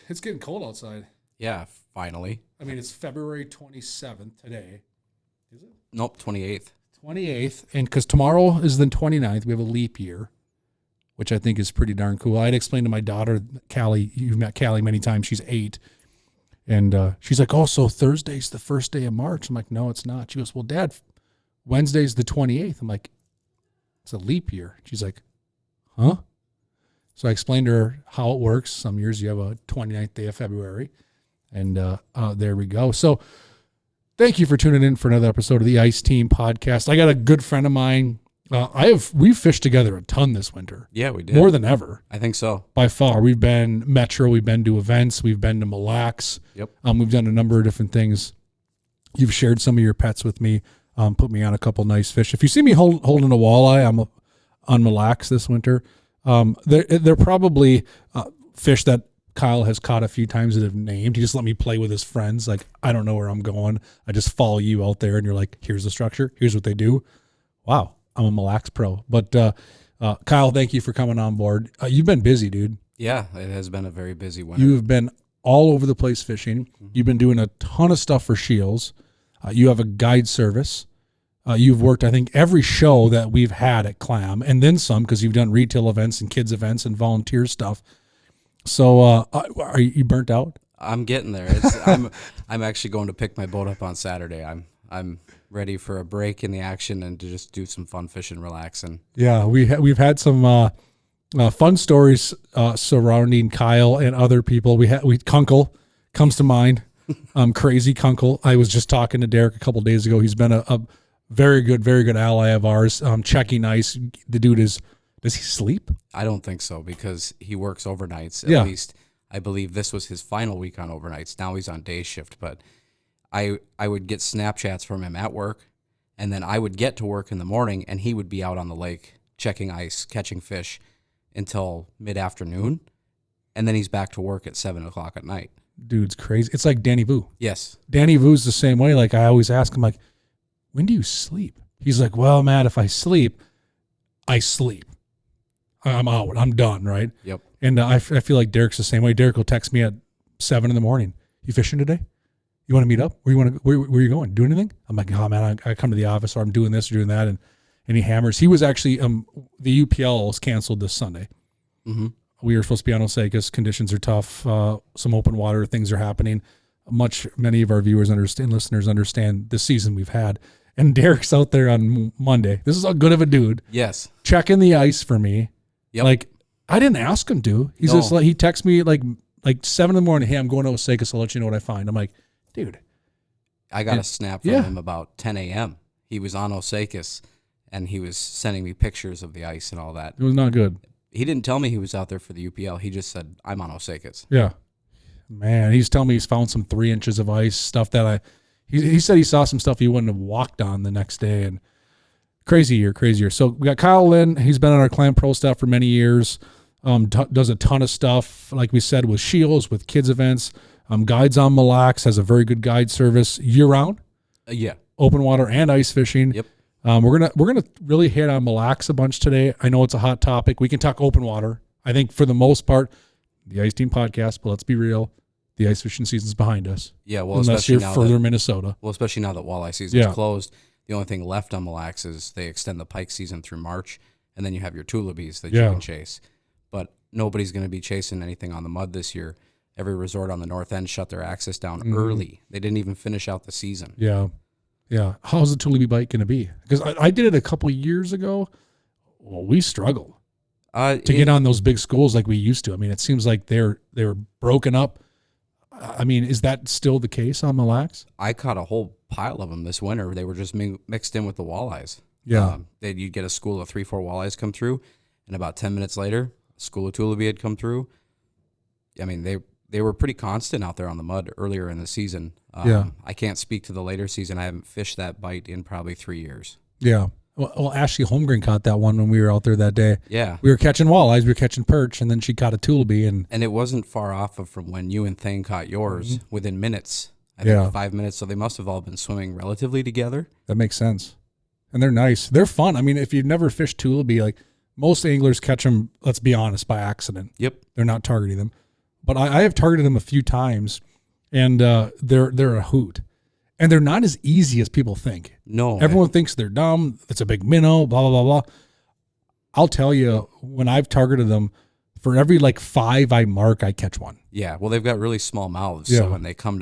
It's getting cold outside. Yeah, finally. I mean, it's February 27th today. Is it? Nope, 28th. 28th. And because tomorrow is the 29th, we have a leap year, which I think is pretty darn cool. I had explained to my daughter, Callie, you've met Callie many times. She's 8. And she's like, oh, so Thursday's the first day of March. I'm like, no, it's not. She goes, well, Dad, Wednesday's the 28th. I'm like, it's a leap year. She's like, huh? So I explained to her how it works. Some years you have a 29th day of February. And there we go. So thank you for tuning in for another episode of the Ice Team podcast. I got a good friend of mine. We've fished together a ton this winter. Yeah, we did. More than ever. I think so. By far. We've been Metro, we've been to events, we've been to Mille Lacs. Yep. We've done a number of different things. You've shared some of your pets with me, put me on a couple nice fish. If you see me holding a walleye, I'm on Mille Lacs this winter. They're probably fish that Kyle has caught a few times that have named. He just let me play with his friends. Like, I don't know where I'm going. I just follow you out there and you're like, here's the structure. Here's what they do. Wow. I'm a Mille Lacs pro. But Kyle, thank you for coming on board. You've been busy, dude. Yeah, it has been a very busy winter. You have been all over the place fishing. Mm-hmm. You've been doing a ton of stuff for Shields. You have a guide service. You've worked, I think, every show that we've had at Clam, and then some, because you've done retail events and kids events and volunteer stuff. So are you burnt out? I'm getting there. I'm actually going to pick my boat up on Saturday. I'm ready for a break in the action and to just do some fun fishing, relaxing. Yeah, we've had some fun stories surrounding Kyle and other people. Kunkel comes to mind. Crazy Kunkel. I was just talking to Derek a couple days ago. He's been a very good ally of ours. Checking ice. The dude does he sleep? I don't think so, because he works overnights. Yeah. At least I believe this was his final week on overnights. Now he's on day shift, but I would get Snapchats from him at work, and then I would get to work in the morning, and he would be out on the lake checking ice, catching fish until mid-afternoon, and then he's back to work at 7 o'clock at night. Dude's crazy. It's like Danny Vu. Yes. Danny Vu's the same way. Like, I always ask him, like, when do you sleep? He's like, well, Matt, if I sleep, I sleep. I'm out. I'm done, right? Yep. And I feel like Derek's the same way. Derek will text me at 7 a.m. You fishing today? You want to meet up? Where are you going? Do anything? I'm like, oh man, I come to the office, or I'm doing this or doing that, and he hammers. He was actually the UPL was canceled this Sunday. Mm-hmm. We were supposed to be on Osakas. Conditions are tough. Some open water things are happening. Many of our viewers and listeners understand the season we've had. And Derek's out there on Monday. This is how good of a dude. Yes. Checking the ice for me. Yep. Like, I didn't ask him to. He's just like, he texts me like 7 a.m. Hey, I'm going to Osakas. I'll let you know what I find. I'm like, dude. I got a snap from him about 10 a.m. He was on Osakas, and he was sending me pictures of the ice and all that. It was not good. He didn't tell me he was out there for the UPL. He just said, I'm on Osakas. Yeah. Man, he's telling me he's found some 3 inches of ice, stuff that he said he saw some stuff he wouldn't have walked on the next day, and crazy year. So we got Kyle Lynn. He's been on our Clam Pro staff for many years. Does a ton of stuff, like we said, with Shields, with kids events, guides on Mille Lacs, has a very good guide service year round. Yeah. Open water and ice fishing. Yep. We're gonna really hit on Mille Lacs a bunch today. I know it's a hot topic. We can talk open water. I think for the most part, the Ice Team podcast, but let's be real, the ice fishing season's behind us. Yeah, well, unless you're further Minnesota. Well, especially now that walleye season's closed, the only thing left on Mille Lacs is they extend the pike season through March, and then you have your tulibies that you can chase. But nobody's going to be chasing anything on the mud this year. Every resort on the north end shut their access down early. They didn't even finish out the season. Yeah. How's the tulibee bite going to be? Because I did it a couple years ago. Well, we struggled to get on those big schools like we used to. I mean, it seems like they were broken up. I mean, is that still the case on Mille Lacs? I caught a whole pile of them this winter. They were just mixed in with the walleyes. Yeah. You'd get a school of 3-4 walleyes come through, and about 10 minutes later, a school of tulibee had come through. I mean, they were pretty constant out there on the mud earlier in the season. I can't speak to the later season. I haven't fished that bite in probably 3 years. Yeah. Well, Ashley Holmgren caught that one when we were out there that day. Yeah. We were catching walleyes, we were catching perch, and then she caught a tulibee. And it wasn't far off from when you and Thane caught yours within minutes. I think 5 minutes, so they must have all been swimming relatively together. That makes sense. And they're nice. They're fun. I mean, if you've never fished tulibee, like most anglers catch them, let's be honest, by accident. Yep. They're not targeting them. but I have targeted them a few times, and they're a hoot. And they're not as easy as people think. No. Everyone thinks they're dumb. It's a big minnow, blah, blah, blah, blah. I'll tell you, when I've targeted them, for every like 5 I mark, I catch one. Yeah. Well, they've got really small mouths. Yeah. So when they come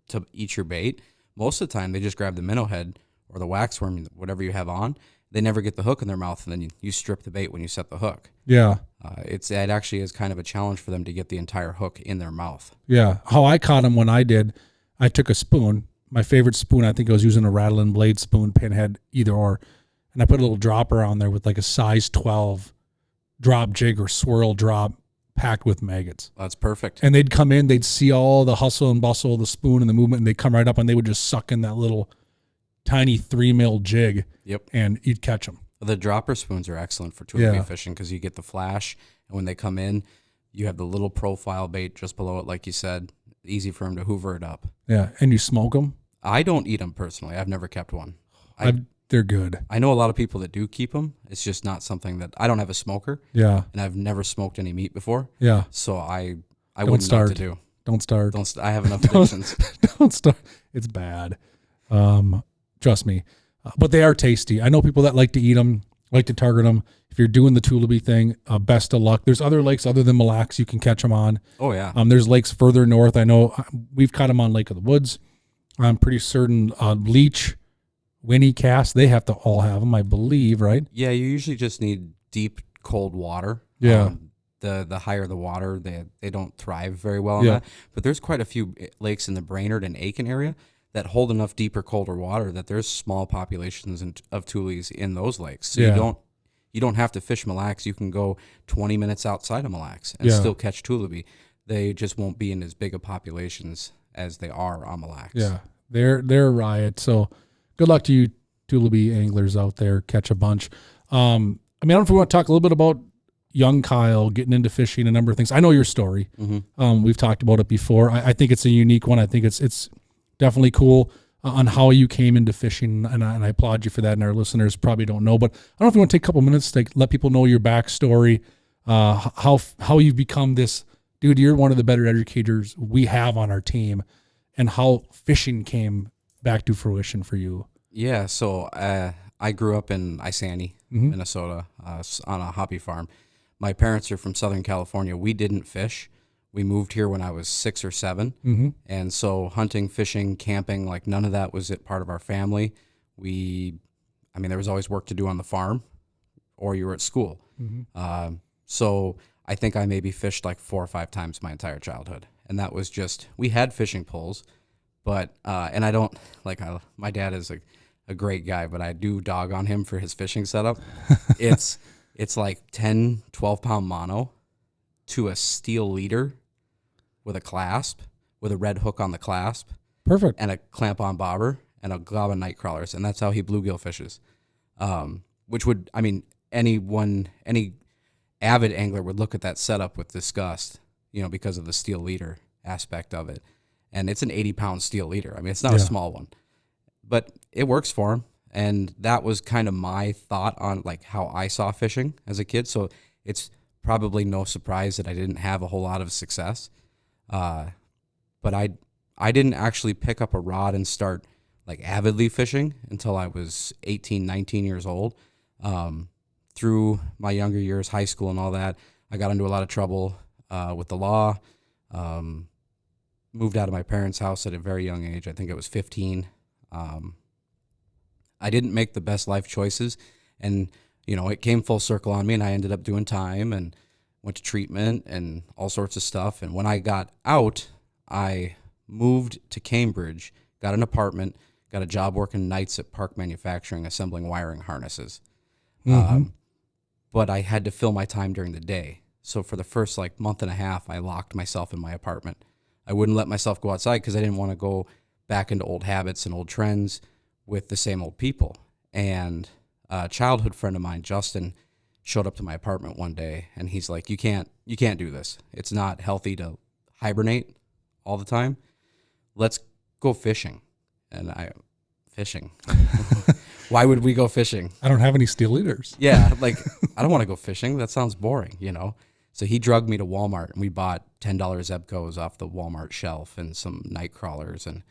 to eat your bait, most of the time they just grab the minnow head or the waxworm, whatever you have on. They never get the hook in their mouth, and then you strip the bait when you set the hook. Yeah. It actually is kind of a challenge for them to get the entire hook in their mouth. Yeah. How I caught them when I took a spoon. My favorite spoon, I think I was using a rattling blade spoon, pinhead, either or. And I put a little dropper on there with like a size 12 drop jig or swirl drop packed with maggots. That's perfect. And they'd come in, they'd see all the hustle and bustle of the spoon and the movement, and they'd come right up and they would just suck in that little tiny 3 mil jig. Yep. And you'd catch them. The dropper spoons are excellent for tulip fishing because you get the flash, and when they come in, you have the little profile bait just below it, like you said. Easy for them to hoover it up. Yeah. And you smoke them? I don't eat them personally. I've never kept one. They're good. I know a lot of people that do keep them. It's just not something that I don't have a smoker. Yeah. And I've never smoked any meat before. Yeah. So I Don't wouldn't know start. what to do. Don't start. I have enough addictions. Don't start. It's bad. Trust me. But they are tasty. I know people that like to eat them, like to target them. If you're doing the Tullaby thing, best of luck. There's other lakes other than Mille Lacs you can catch them on. Oh, yeah. There's lakes further north. I know we've caught them on Lake of the Woods. I'm pretty certain Leech, Winnie, Cass, they have to all have them, I believe, right? Yeah, you usually just need deep, cold water. Yeah. The higher the water, they don't thrive very well in Yeah. that. But there's quite a few lakes in the Brainerd and Aiken area that hold enough deeper, colder water that there's small populations of tulies in those lakes. So you don't have to fish Mille Lacs. You can go 20 minutes outside of Mille Lacs and still catch tuliby. They just won't be in as big of populations as they are on Mille Lacs. Yeah, they're a riot. So good luck to you tuliby anglers out there. Catch a bunch. I mean, I don't know if we want to talk a little bit about young Kyle getting into fishing, a number of things. I know your story. Mm-hmm. We've talked about it before. I think it's a unique one. I think it's definitely cool on how you came into fishing, and I applaud you for that. And our listeners probably don't know, but I don't know if you want to take a couple minutes to let people know your backstory, how you've become this dude. You're one of the better educators we have on our team, and how fishing came back to fruition for you. Yeah, so I grew up in Isani, Minnesota, on a hobby farm. My parents are from Southern California. We didn't fish. We moved here when I was 6 or 7. And so hunting, fishing, camping, like none of that was part of our family. There was always work to do on the farm, or you were at school. So I think I maybe fished like 4 or 5 times my entire childhood. And that was just, we had fishing poles, but, and I don't, my dad is a great guy, but I do dog on him for his fishing setup. It's like 10, 12 pound mono to a steel leader with a clasp, with a red hook on the clasp. Perfect. And a clamp on bobber and a glob of night crawlers. And that's how he bluegill fishes. Which would, any avid angler would look at that setup with disgust, because of the steel leader aspect of it. And it's an 80 pound steel leader. It's not a small one, but it works for him. And that was kind of my thought on how I saw fishing as a kid. So it's probably no surprise that I didn't have a whole lot of success. But I didn't actually pick up a rod and start avidly fishing until I was 18, 19 years old. Through my younger years, high school and all that, I got into a lot of trouble with the law. Moved out of my parents' house at a very young age. I think it was 15. I didn't make the best life choices, and it came full circle on me, and I ended up doing time and went to treatment and all sorts of stuff. And when I got out, I moved to Cambridge, got an apartment, got a job working nights at Park Manufacturing, assembling wiring harnesses. But I had to fill my time during the day. So for the first month and a half, I locked myself in my apartment. I wouldn't let myself go outside because I didn't want to go back into old habits and old trends with the same old people. And a childhood friend of mine, Justin, showed up to my apartment one day, and he's like, you can't do this. It's not healthy to hibernate all the time. Let's go fishing. And fishing. Why would we go fishing? I don't have any steel leaders. Yeah, I don't want to go fishing. That sounds boring, So he drugged me to Walmart, and we bought $10 Zebcos off the Walmart shelf and some night crawlers. And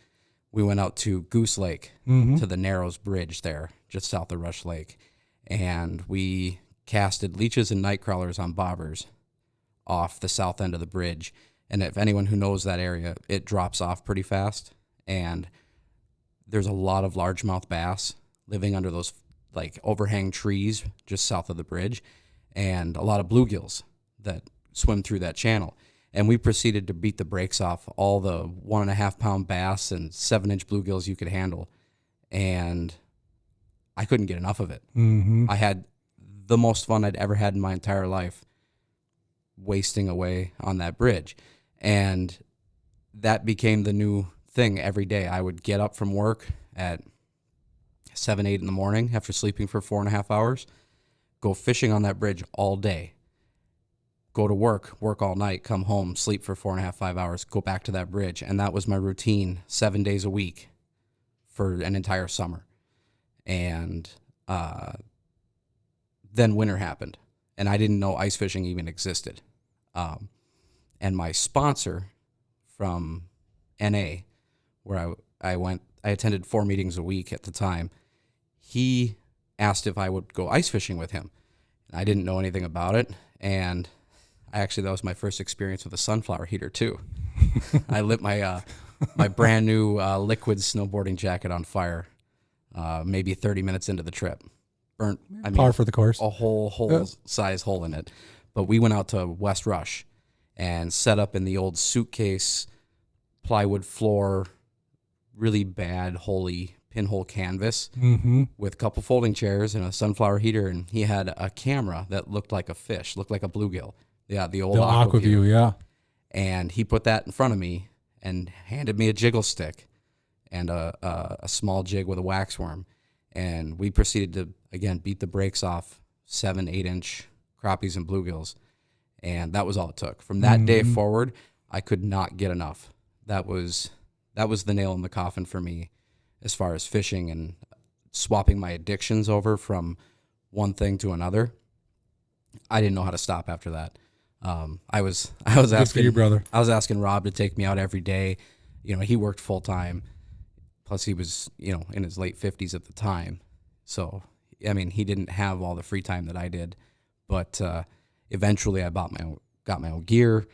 we went out to Goose Lake, to the Narrows Bridge there, just south of Rush Lake. And we casted leeches and night crawlers on bobbers off the south end of the bridge. And if anyone who knows that area, it drops off pretty fast. And there's a lot of largemouth bass living under those like overhang trees just south of the bridge, and a lot of bluegills that swim through that channel. And we proceeded to beat the brakes off all the 1.5 pound bass and 7-inch bluegills you could handle. And I couldn't get enough of it. I had the most fun I'd ever had in my entire life wasting away on that bridge. And that became the new thing every day. I would get up from work at 7, 8 in the morning after sleeping for 4.5 hours, go fishing on that bridge all day, go to work all night, come home, sleep for 4.5, 5 hours, go back to that bridge. And that was my routine 7 days a week for an entire summer. And then winter happened, and I didn't know ice fishing even existed. And my sponsor from NA, where I went, I attended 4 meetings a week at the time. He asked if I would go ice fishing with him. I didn't know anything about it, and that was my first experience with a sunflower heater too. I lit my my brand new liquid snowboarding jacket on fire, maybe 30 minutes into the trip. Burnt, Par for the course. A whole size hole in it. But we went out to West Rush and set up in the old suitcase, plywood floor, really bad, holey pinhole canvas with a couple folding chairs and a sunflower heater. And he had a camera that looked like a fish, looked like a bluegill. Yeah, the old Aquaview, yeah. And he put that in front of me and handed me a jiggle stick and a small jig with a wax worm. And we proceeded to, again, beat the brakes off 7, 8-inch crappies and bluegills. And that was all it took. From that day forward, I could not get enough. That was the nail in the coffin for me as far as fishing and swapping my addictions over from one thing to another. I didn't know how to stop after that. I was asking you, brother. I was asking Rob to take me out every day. You know, he worked full time. Plus he was, in his late 50s at the time. So, I mean, he didn't have all the free time that I did. But eventually I got my own gear.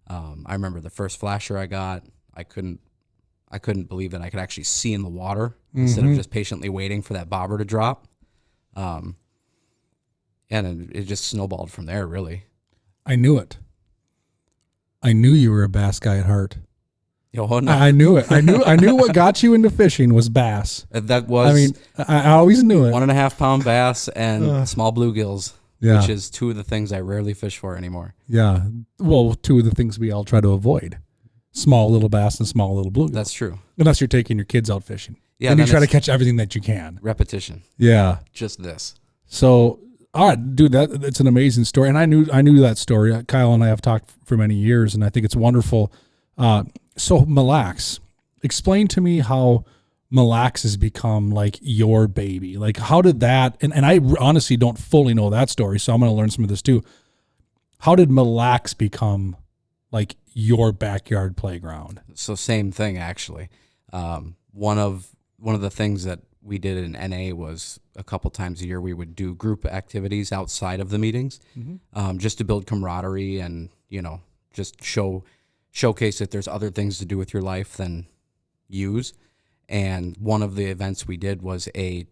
I remember the first flasher I got, I couldn't believe that I could actually see in the water instead of just patiently waiting for that bobber to drop. And it just snowballed from there, really. I knew it. I knew you were a bass guy at heart. Oh, no. I knew it. I knew what got you into fishing was bass. That was. I mean, I always knew it. 1.5 pound bass and small bluegills, which is 2 of the things I rarely fish for anymore. Yeah. Well, 2 of the things we all try to avoid: small little bass and small little bluegill. That's true. Unless you're taking your kids out fishing. Yeah. Then you try to catch everything that you can. Repetition. Yeah. Just this. So, all right, dude, that's an amazing story, and I knew that story. Kyle and I have talked for many years, and I think it's wonderful. So Mille Lacs, explain to me how Mille Lacs has become like your baby. Like, how did that? And I honestly don't fully know that story, so I'm going to learn some of this too. How did Mille Lacs become like your backyard playground? So same thing, actually. One of the things that we did in NA was a couple times a year we would do group activities outside of the meetings, just to build camaraderie and just showcase that there's other things to do with your life than use. And one of the events we did was a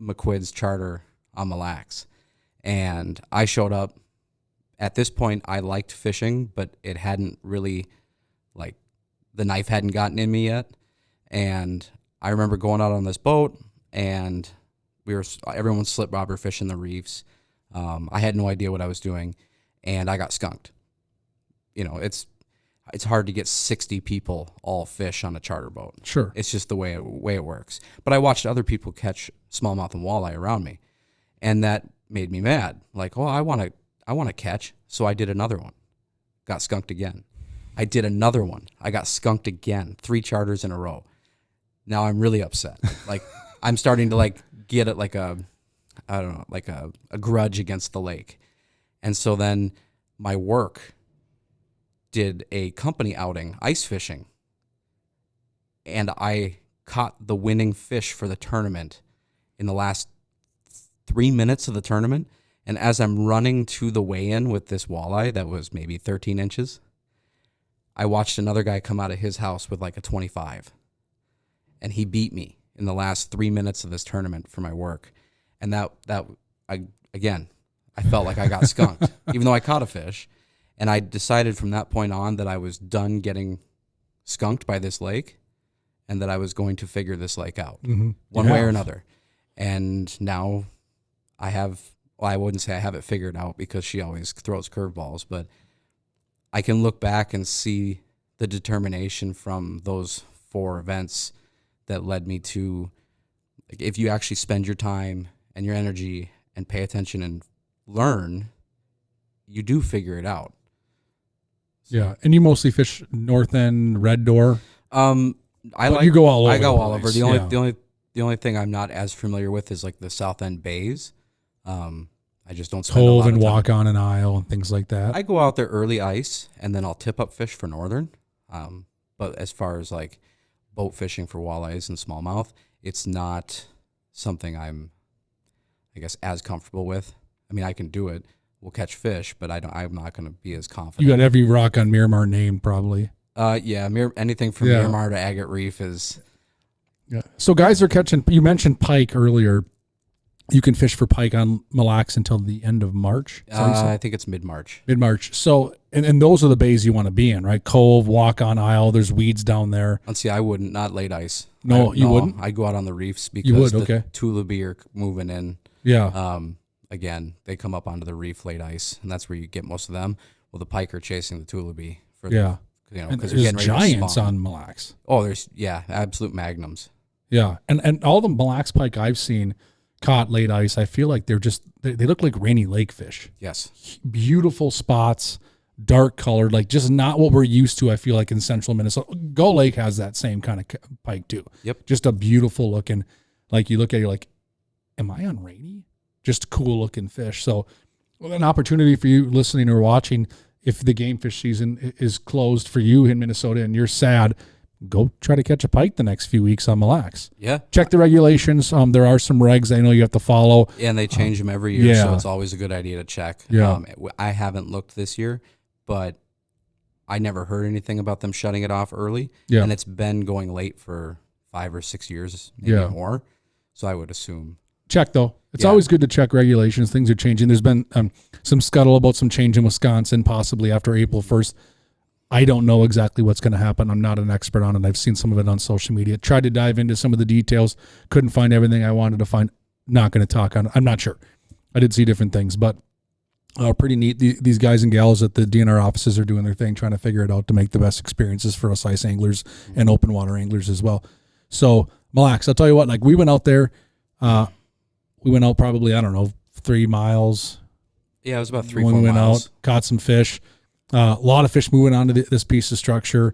McQuidd's charter on Mille Lacs. And I showed up. At this point, I liked fishing, but it hadn't really, the knife hadn't gotten in me yet. And I remember going out on this boat, and everyone was slip bobber fishing the reefs. I had no idea what I was doing, and I got skunked. It's hard to get 60 people all fish on a charter boat. Sure. It's just the way it works. But I watched other people catch smallmouth and walleye around me, and that made me mad. Like, oh, I want to catch. So I did another one. Got skunked again. I did another one. I got skunked again. 3 charters in a row. Now I'm really upset. Like, I'm starting to get it a grudge against the lake. And so then my work did a company outing, ice fishing, and I caught the winning fish for the tournament in the last 3 minutes of the tournament. And as I'm running to the weigh-in with this walleye that was maybe 13 inches, I watched another guy come out of his house with like a 25. And he beat me in the last 3 minutes of this tournament for my work. And I felt like I got skunked, even though I caught a fish. And I decided from that point on that I was done getting skunked by this lake and that I was going to figure this lake out one way or another. And now I wouldn't say I have it figured out because she always throws curveballs, but I can look back and see the determination from those 4 events that led me to, like, if you actually spend your time and your energy and pay attention and learn, you do figure it out. Yeah, and you mostly fish North End, Red Door. You go all over. I go all over. place. The only thing I'm not as familiar with is like the South End bays. I just don't spend a Cove lot and of time. walk on an aisle and things like that. I go out there early ice and then I'll tip up fish for northern. But as far as like boat fishing for walleyes and smallmouth, it's not something I'm, I guess, as comfortable with. I mean, I can do it. We'll catch fish, but I'm not going to be as confident. You got every rock on Miramar named probably. Anything from Miramar to Agate Reef is. Yeah. So guys are catching. You mentioned pike earlier. You can fish for pike on Mille Lacs until the end of March. I think it's mid-March. Mid-March. So, and those are the bays you want to be in, right? Cove, walk on aisle. There's weeds down there. And see, I wouldn't, not late ice. No, you wouldn't? I'd go out on the reefs because the okay. Tulabi are moving in. Yeah. Again, they come up onto the reef late ice, and that's where you get most of them. Well, the pike are chasing the Tulabi for yeah. because there's they're getting ready to giants spawn. on Mille Lacs. Oh, there's absolute magnums. Yeah, and all the Mille Lacs pike I've seen caught late ice, I feel like they look like rainy lake fish. Yes. Beautiful spots, dark colored, like just not what we're used to, I feel like, in central Minnesota. Gull Lake has that same kind of pike too. Yep. Just a beautiful looking, like you look at it, you're like, am I on rainy? Just cool looking fish. So an opportunity for you listening or watching, if the game fish season is closed for you in Minnesota and you're sad, go try to catch a pike the next few weeks on Mille Lacs. Yeah. Check the regulations. There are some regs I know you have to follow. Yeah, and they change them every year, yeah. so it's always a good idea to check. Yeah. I haven't looked this year, but I never heard anything about them shutting it off early. Yeah. And it's been going late for 5 or 6 years, maybe more. So I would assume. Check, though. It's always good to check regulations. Things are changing. There's been some scuttle about some change in Wisconsin, possibly after April 1st. I don't know exactly what's going to happen. I'm not an expert on it. I've seen some of it on social media. Tried to dive into some of the details. Couldn't find everything I wanted to find. Not going to talk on it. I'm not sure. I did see different things, but pretty neat. These guys and gals at the DNR offices are doing their thing, trying to figure it out to make the best experiences for us ice anglers and open water anglers as well. So, Mille Lacs, I'll tell you what, like we went out there, we went out probably, 3 miles. Yeah, it was about 3-4 when we went miles. out, caught some fish. A lot of fish moving onto this piece of structure.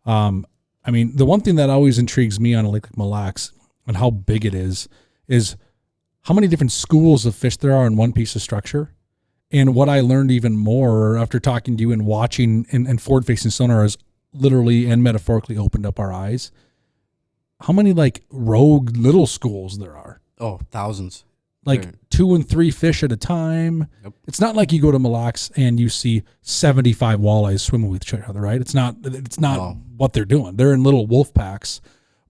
The one thing that always intrigues me on a lake like Mille Lacs and how big it is how many different schools of fish there are in one piece of structure. And what I learned even more after talking to you and watching and forward-facing sonar is literally and metaphorically opened up our eyes. How many like rogue little schools there are. Oh, thousands. Like 2 and 3 fish at a time. Yep. It's not like you go to Mille Lacs and you see 75 walleyes swimming with each other, right? It's not what they're doing. They're in little wolf packs,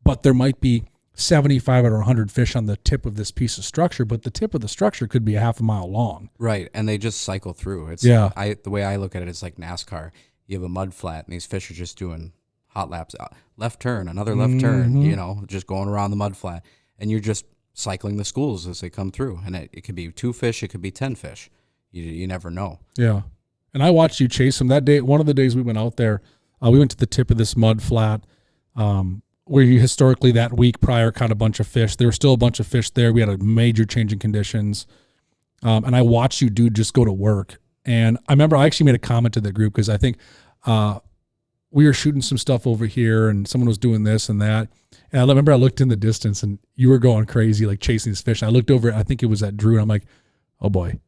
but there might be 75 or 100 fish on the tip of this piece of structure, but the tip of the structure could be a half a mile long. Right, and they just cycle through. The way I look at it is like NASCAR. You have a mud flat, and these fish are just doing hot laps. Left turn, another left turn, just going around the mud flat. And you're just cycling the schools as they come through. And it could be 2 fish, it could be 10 fish. You never know. Yeah. And I watched you chase them that day. One of the days we went out there, we went to the tip of this mud flat where you historically that week prior caught a bunch of fish. There were still a bunch of fish there. We had a major change in conditions. And I watched you, dude, just go to work. And I remember I actually made a comment to the group because I think we were shooting some stuff over here and someone was doing this and that. And I remember I looked in the distance and you were going crazy, like chasing these fish. And I looked over, I think it was at Drew, and I'm like, oh boy,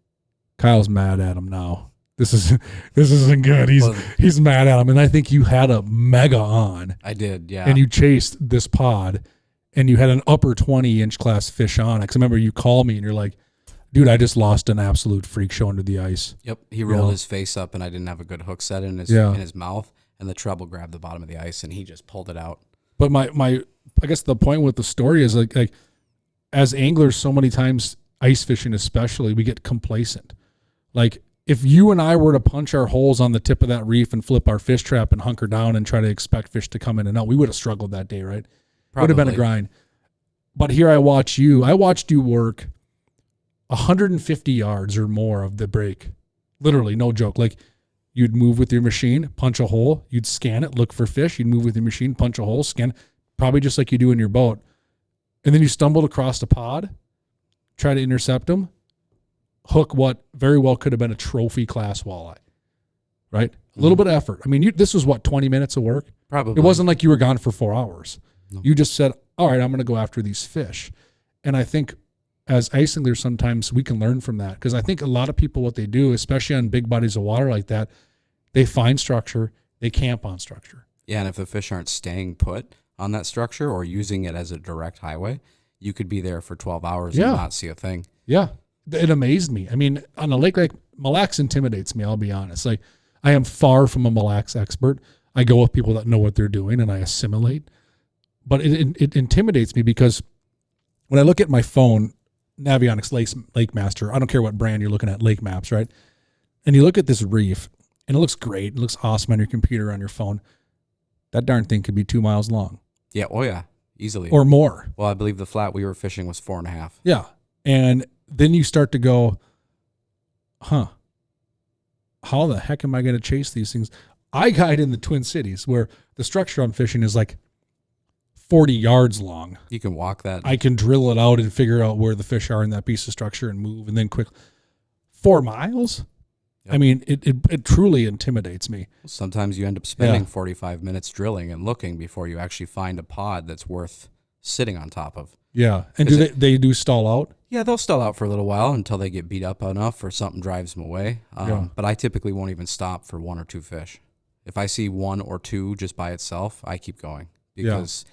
Kyle's mad at him now. this isn't good. Well, He's mad at him. And I think you had a mega on. I did, yeah. And you chased this pod, and you had an upper 20-inch class fish on it. 'Cause I remember you called me, and you're like, dude, I just lost an absolute freak show into the ice. Yep, he rolled his face up, and I didn't have a good hook set in his mouth, and the treble grabbed the bottom of the ice, and he just pulled it out. But my I guess the point with the story is like as anglers, so many times, ice fishing especially, we get complacent. Like if you and I were to punch our holes on the tip of that reef and flip our fish trap and hunker down and try to expect fish to come in and out, we would have struggled that day, right? Would have been a grind. But here I watched you work 150 yards or more of the break. Literally, no joke. Like you'd move with your machine, punch a hole, you'd scan it, look for fish, you'd move with your machine, punch a hole, scan, probably just like you do in your boat. And then you stumbled across the pod, try to intercept them, hook what very well could have been a trophy class walleye, right? A little bit of effort. I mean, this was 20 minutes of work? Probably. It wasn't like you were gone for 4 hours. No. You just said, all right, I'm going to go after these fish. And I think as ice anglers, sometimes we can learn from that. Because I think a lot of people, what they do, especially on big bodies of water like that, they find structure, they camp on structure. Yeah, and if the fish aren't staying put on that structure or using it as a direct highway, you could be there for 12 hours and not see a thing. Yeah, it amazed me. I mean, on a lake like Mille Lacs intimidates me, I'll be honest. Like, I am far from a Mille Lacs expert. I go with people that know what they're doing and I assimilate. But it intimidates me because when I look at my phone, Navionics Lake Master, I don't care what brand you're looking at, Lake Maps, right? And you look at this reef, and it looks great. It looks awesome on your computer, on your phone. That darn thing could be 2 miles long. Yeah, oh yeah, easily. Or more. Well, I believe the flat we were fishing was 4.5. Yeah. And then you start to go, how the heck am I going to chase these things? I guide in the Twin Cities where the structure I'm fishing is like 40 yards long. You can walk that. I can drill it out and figure out where the fish are in that piece of structure and move and then quick. 4 miles? Yep. I mean, it truly intimidates me. Sometimes you end up spending 45 minutes drilling and looking before you actually find a pod that's worth sitting on top of. Yeah. And do they do stall out? Yeah, they'll stall out for a little while until they get beat up enough or something drives them away. But I typically won't even stop for 1 or 2 fish. If I see 1 or 2 just by itself, I keep going because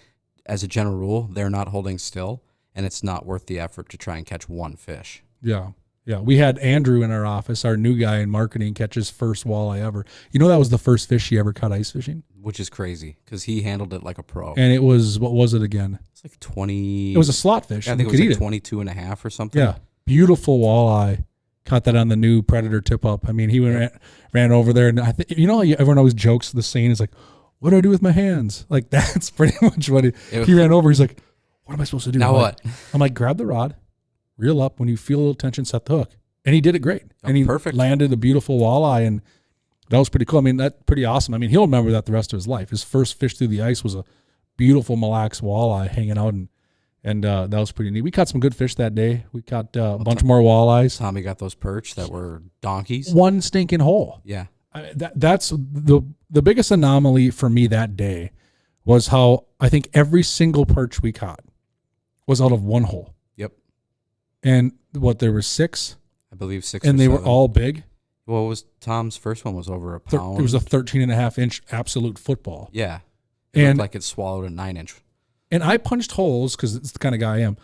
as a general rule, they're not holding still, and it's not worth the effort to try and catch 1 fish. Yeah. Yeah. We had Andrew in our office, our new guy in marketing, catch his first walleye ever. You know, that was the first fish he ever caught ice fishing? Which is crazy because he handled it like a pro. And it was, what was it again? It's like 20. It was a slot fish. Yeah, I think it was like 22 and a half or something. Yeah. Beautiful walleye. Caught that on the new Predator tip up. I mean, he ran over there, and I think, you know, everyone always jokes the saying is like, what do I do with my hands? Like, that's pretty much what he ran over. He's like, what am I supposed to do? Now what? I'm like, grab the rod, reel up. When you feel a little tension, set the hook. And he did it great. And he landed a beautiful walleye, and that was pretty cool. I mean, that's pretty awesome. I mean, he'll remember that the rest of his life. His first fish through the ice was a beautiful Mille Lacs walleye hanging out, and that was pretty neat. We caught some good fish that day. We caught a bunch more walleyes. Tommy got those perch that were donkeys. 1 stinking hole. Yeah. That's the biggest anomaly for me that day was how I think every single perch we caught was out of 1 hole. Yep. And there were 6? I believe 6 and or they 7. were all big? Well, it was Tom's first one was over a pound. It was a 13.5-inch absolute football. Yeah. It looked like it swallowed a 9-inch. And I punched holes, because it's the kind of guy I am.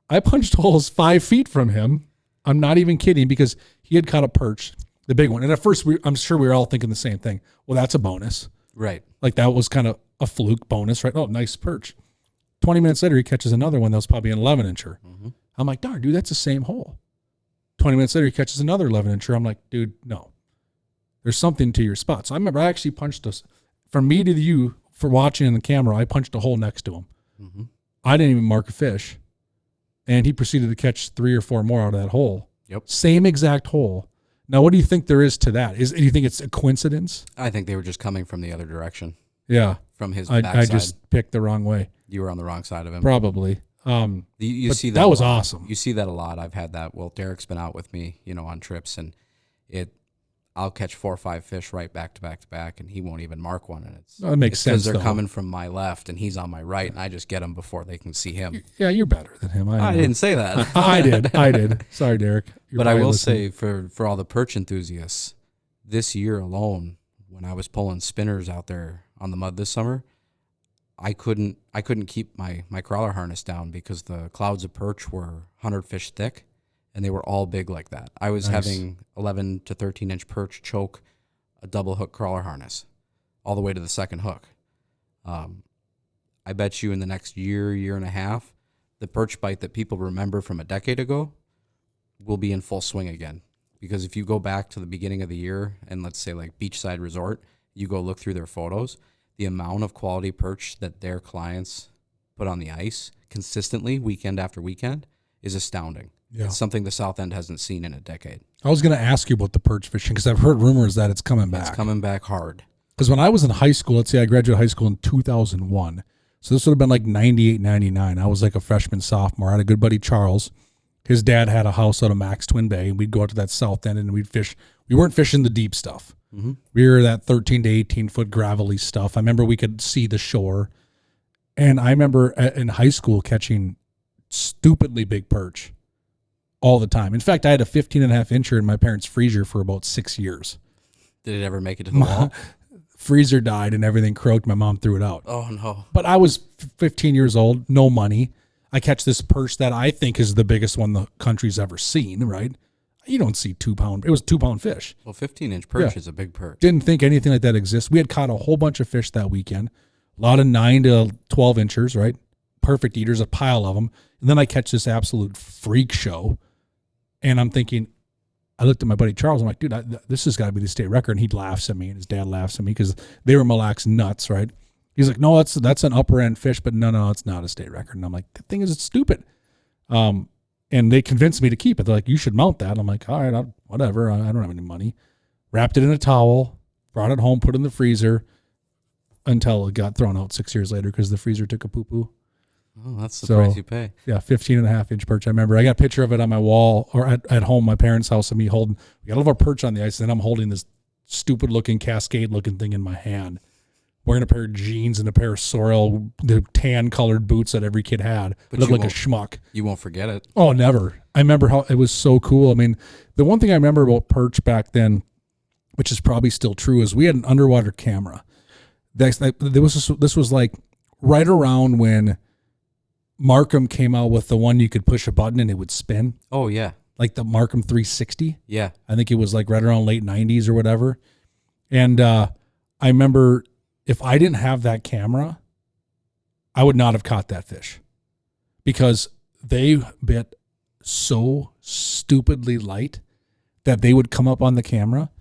I punched holes 5 feet from him. I'm not even kidding, because he had caught a perch, the big one. And at first, I'm sure we were all thinking the same thing. Well, that's a bonus. Right. Like that was kind of a fluke bonus, right? Oh, nice perch. 20 minutes later, he catches another one that was probably an 11-incher. Mm-hmm. I'm like, darn, dude, that's the same hole. 20 minutes later, he catches another 11-incher. I'm like, dude, no. There's something to your spot. So I remember I actually punched us, from me to you, for watching in the camera, I punched a hole next to him. Mm-hmm. I didn't even mark a fish. And he proceeded to catch 3 or 4 more out of that hole. Yep. Same exact hole. Now, what do you think there is to that? Do you think it's a coincidence? I think they were just coming from the other direction. Yeah. From his backside. I just picked the wrong way. You were on the wrong side of him. Probably. You see that was awesome. You see that a lot. I've had that. Well, Derek's been out with me, on trips, and I'll catch 4 or 5 fish right back to back to back, and he won't even mark one. And that makes sense. Because they're coming from my left, and he's on my right, and I just get them before they can see him. Yeah, you're better than him. I didn't say that. I did. Sorry, Derek. But I will say, for all the perch enthusiasts, this year alone, when I was pulling spinners out there on the mud this summer, I couldn't keep my crawler harness down because the clouds of perch were 100 fish thick, and they were all big like that. I was having 11 to 13 inch perch choke a double hook crawler harness all the way to the second hook. I bet you in the next year and a half, the perch bite that people remember from a decade ago will be in full swing again. Because if you go back to the beginning of the year and let's say like Beachside Resort, you go look through their photos, the amount of quality perch that their clients put on the ice consistently weekend after weekend is astounding. Yeah. It's something the South End hasn't seen in a decade. I was going to ask you about the perch fishing because I've heard rumors that it's coming back. It's coming back hard. Because when I was in high school, let's say I graduated high school in 2001. So this would have been like 98, 99. I was like a freshman, sophomore. I had a good buddy, Charles. His dad had a house out of Max Twin Bay, and we'd go out to that South End and we'd fish. We weren't fishing the deep stuff. Mm-hmm. We were that 13 to 18 foot gravelly stuff. I remember we could see the shore. And I remember in high school catching stupidly big perch all the time. In fact, I had a 15.5 incher in my parents' freezer for about 6 years. Did it ever make it to the wall? Freezer died and everything croaked. My mom threw it out. Oh, no. But I was 15 years old, no money. I catch this perch that I think is the biggest one the country's ever seen, right? You don't see 2 pound. It was 2 pound fish. Well, 15-inch perch is a big perch. Didn't think anything like that exists. We had caught a whole bunch of fish that weekend. A lot of 9 to 12 inchers, right? Perfect eaters, a pile of them. And then I catch this absolute freak show. And I'm thinking, I looked at my buddy Charles. I'm like, dude, this has got to be the state record. And he laughs at me, and his dad laughs at me because they were Mille Lacs nuts, right? He's like, no, that's an upper end fish, but no, it's not a state record. And I'm like, the thing is, it's stupid. And they convinced me to keep it. They're like, you should mount that. I'm like, all right, whatever. I don't have any money. Wrapped it in a towel, brought it home, put it in the freezer until it got thrown out 6 years later because the freezer took a poo-poo. Oh, that's the price you pay. Yeah, 15.5 inch perch. I remember I got a picture of it on my wall or at home, my parents' house, of me holding, we got all of our perch on the ice, and then I'm holding this stupid looking cascade looking thing in my hand, wearing a pair of jeans and a pair of Sorel, the tan colored boots that every kid had. But looked like a schmuck. You won't forget it. Oh, never. I remember how it was so cool. I mean, the one thing I remember about perch back then, which is probably still true, is we had an underwater camera. This was like right around when Markham came out with the one you could push a button and it would spin. Oh, yeah. Like the Markham 360. Yeah. I think it was like right around late 90s or whatever. And I remember if I didn't have that camera, I would not have caught that fish because they bit so stupidly light that they would come up on the camera.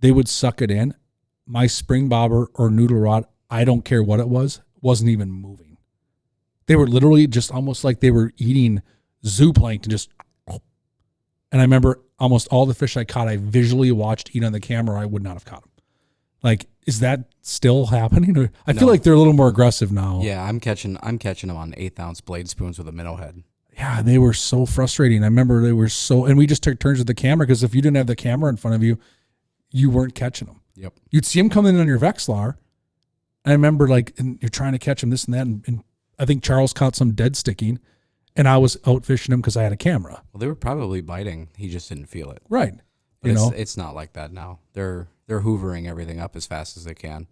They would suck it in. My spring bobber or noodle rod, I don't care what it was, wasn't even moving. They were literally just almost like they were eating zooplankton, just. And I remember almost all the fish I caught, I visually watched eat on the camera. I would not have caught them. Like, is that still happening? Or I feel like they're a little more aggressive now. Yeah, I'm catching them on 1/8 ounce blade spoons with a minnow head. Yeah, they were so frustrating. I remember they were so, and we just took turns with the camera because if you didn't have the camera in front of you, you weren't catching them. Yep. You'd see them coming in on your Vexlar. I remember and you're trying to catch them, this and that, and I think Charles caught some dead sticking, and I was out fishing them because I had a camera. Well, they were probably biting. He just didn't feel it. Right. But it's not like that now. They're hoovering everything up as fast as they can.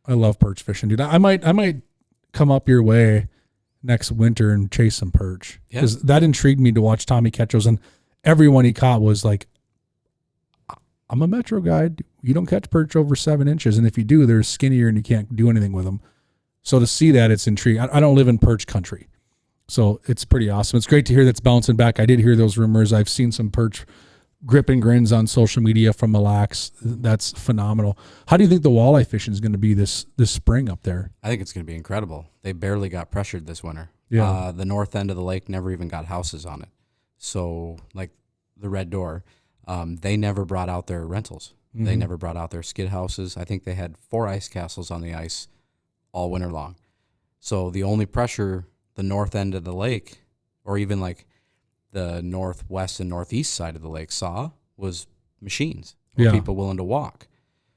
I love perch fishing, dude. I might come up your way next winter and chase some perch because that intrigued me to watch Tommy catch those, and everyone he caught was like, I'm a Metro guy. You don't catch perch over 7 inches, and if you do, they're skinnier and you can't do anything with them. So to see that, it's intriguing. I don't live in perch country, so it's pretty awesome. It's great to hear that's bouncing back. I did hear those rumors. I've seen some perch grip and grins on social media from Mille Lacs. That's phenomenal. How do you think the walleye fishing is going to be this spring up there? I think it's going to be incredible. They barely got pressured this winter. Yeah. The north end of the lake never even got houses on it. So like the Red Door, they never brought out their rentals. Mm-hmm. They never brought out their skid houses. I think they had 4 ice castles on the ice all winter long. So the only pressure the north end of the lake, or even like the northwest and northeast side of the lake saw, was machines or people willing to walk.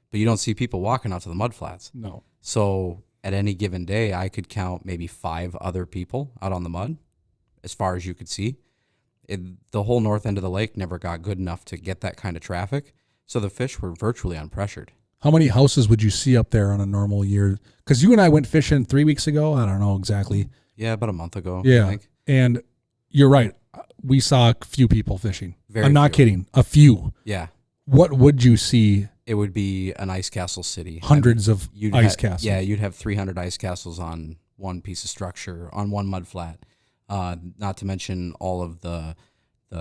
But you don't see people walking out to the mud flats. No. So at any given day, I could count maybe 5 other people out on the mud as far as you could see. The whole north end of the lake never got good enough to get that kind of traffic. So the fish were virtually unpressured. How many houses would you see up there on a normal year? Because you and I went fishing 3 weeks ago. I don't know exactly. Yeah, about a month ago. Yeah. I think. And you're right. We saw a few people fishing. Very I'm not few. kidding. A few. Yeah. What would you see? It would be an ice castle city. Hundreds of ice castles. Yeah, you'd have 300 ice castles on one piece of structure, on one mud flat. Not to mention all of the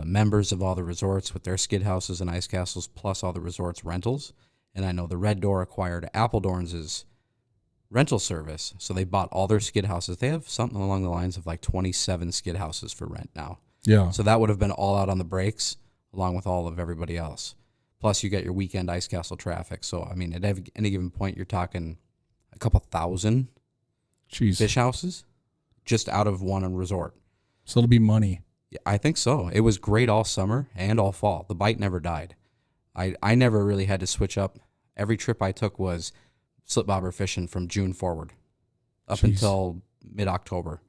members of all the resorts with their skid houses and ice castles, plus all the resorts' rentals. And I know the Red Door acquired Appledorn's rental service, so they bought all their skid houses. They have something along the lines of like 27 skid houses for rent now. Yeah. So that would have been all out on the breaks, along with all of everybody else. Plus, you get your weekend ice castle traffic. So, I mean, at any given point, you're talking a couple thousand fish houses just out of one resort. So it'll be money. Yeah, I think so. It was great all summer and all fall. The bite never died. I never really had to switch up. Every trip I took was slip bobber fishing from June forward up until mid-October.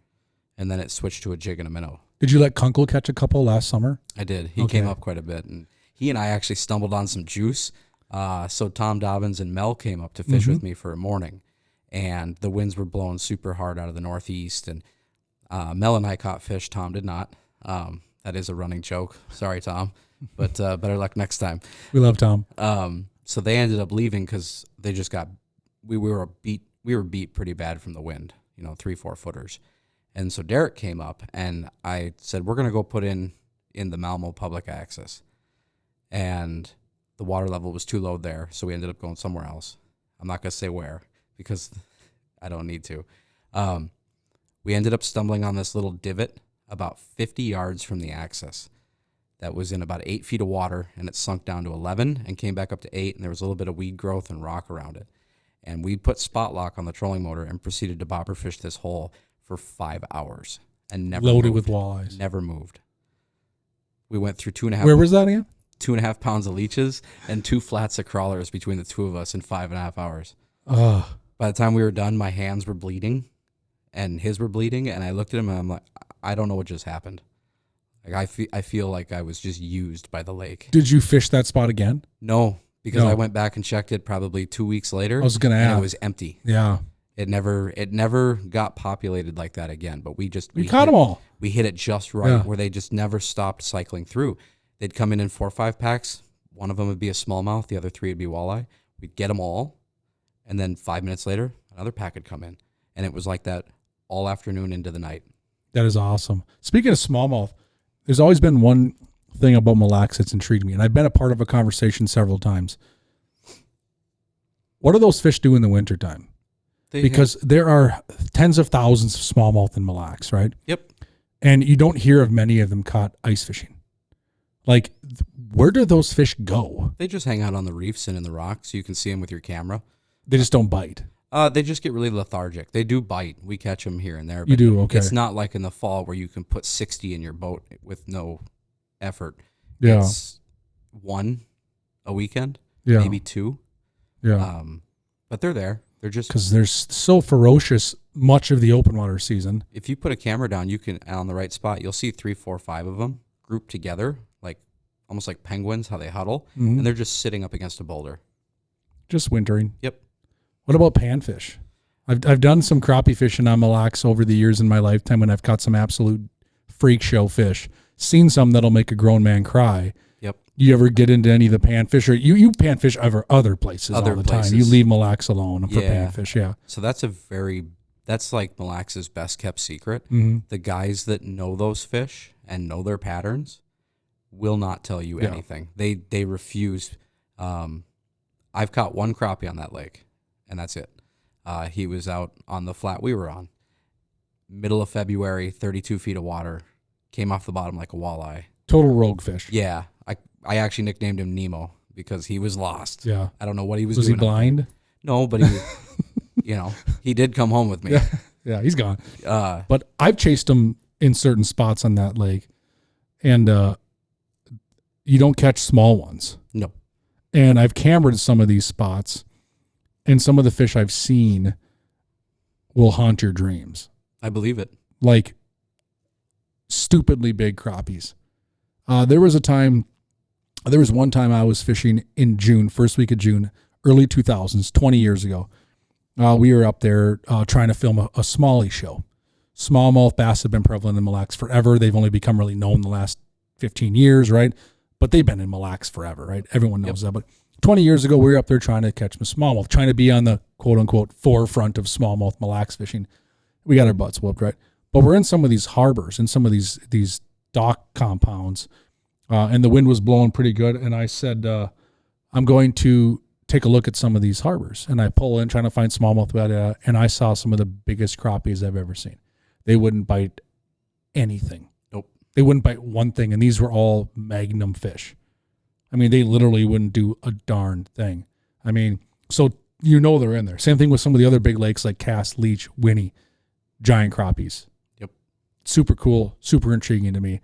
And then it switched to a jig and a minnow. Did you let Kunkel catch a couple last summer? I did. He came up quite a bit. And he and I actually stumbled on some juice. So Tom Dobbins and Mel came up to fish with me for a morning. And the winds were blowing super hard out of the northeast. And Mel and I caught fish. Tom did not. That is a running joke. Sorry, Tom. But better luck next time. We love Tom. So they ended up leaving because they just got we were beat pretty bad from the wind, 3-4 footers. And so Derek came up and I said, we're going to go put in the Malmo public access. And the water level was too low there. So we ended up going somewhere else. I'm not going to say where because I don't need to. We ended up stumbling on this little divot about 50 yards from the access that was in about 8 feet of water, and it sunk down to 11 and came back up to 8, and there was a little bit of weed growth and rock around it. And we put spot lock on the trolling motor and proceeded to bobber fish this hole for 5 hours and never loaded moved. with walleyes. Never moved. We went through 2.5. Where was that again? 2.5 pounds of leeches and 2 flats of crawlers between the two of us in 5.5 hours. Ugh. By the time we were done, my hands were bleeding and his were bleeding, and I looked at him and I'm like, I don't know what just happened. Like I feel like I was just used by the lake. Did you fish that spot again? No, because I went back and checked it probably 2 weeks later. I was going to ask. It was empty. Yeah. It never got populated like that again. But we caught them all. We hit it just right where they just never stopped cycling through. They'd come in 4 or 5 packs. One of them would be a smallmouth. The other 3 would be walleye. We'd get them all, and then 5 minutes later, another pack would come in, and it was like that all afternoon into the night. That is awesome. Speaking of smallmouth, there's always been one thing about Mille Lacs that's intrigued me, and I've been a part of a conversation several times. What do those fish do in the wintertime? Because there are tens of thousands of smallmouth in Mille Lacs, right? Yep. And you don't hear of many of them caught ice fishing. Like, where do those fish go? They just hang out on the reefs and in the rocks. You can see them with your camera. They just don't bite. They just get really lethargic. They do bite. We catch them here and there. But you do, okay. It's not like in the fall where you can put 60 in your boat with no effort. Yeah. It's 1 a weekend, maybe 2. Yeah. But they're there. They're just because they're so ferocious much of the open water season. If you put a camera down, you can on the right spot. You'll see 3, 4, 5 of them grouped together, like almost like penguins, how they huddle, and they're just sitting up against a boulder. Just wintering. Yep. What about panfish? I've done some crappie fishing on Mille Lacs over the years in my lifetime when I've caught some absolute freak show fish. Seen some that'll make a grown man cry. Yep. You ever get into any of the panfish, or you panfish other places all the time? You leave Mille Lacs alone for panfish, yeah. So that's like Mille Lacs' best kept secret. Mm-hmm. The guys that know those fish and know their patterns will not tell you anything. They refuse. I've caught 1 crappie on that lake, and that's it. He was out on the flat we were on. Middle of February, 32 feet of water, came off the bottom like a walleye. Total rogue fish. Yeah. I actually nicknamed him Nemo because he was lost. Yeah. I don't know what he was doing. Was he blind? No, but he, he did come home with me. Yeah, he's gone. But I've chased him in certain spots on that lake, and you don't catch small ones. No. And I've cambered some of these spots, and some of the fish I've seen will haunt your dreams. I believe it. Like stupidly big crappies. There was a time There was one time I was fishing in June, first week of June, early 2000s, 20 years ago. We were up there trying to film a smallie show. Smallmouth bass have been prevalent in Mille Lacs forever. They've only become really known the last 15 years, right? But they've been in Mille Lacs forever, right? Everyone knows that. But 20 years ago, we were up there trying to catch some smallmouth, trying to be on the quote-unquote forefront of smallmouth Mille Lacs fishing. We got our butts whooped, right? But we're in some of these harbors, in some of these dock compounds, and the wind was blowing pretty good. And I said, I'm going to take a look at some of these harbors. And I pull in trying to find smallmouth, and I saw some of the biggest crappies I've ever seen. They wouldn't bite anything. Nope. They wouldn't bite one thing, and these were all magnum fish. I mean, they literally wouldn't do a darn thing. I mean, so they're in there. Same thing with some of the other big lakes like Cass, Leech, Winnie, giant crappies. Yep. Super cool, super intriguing to me.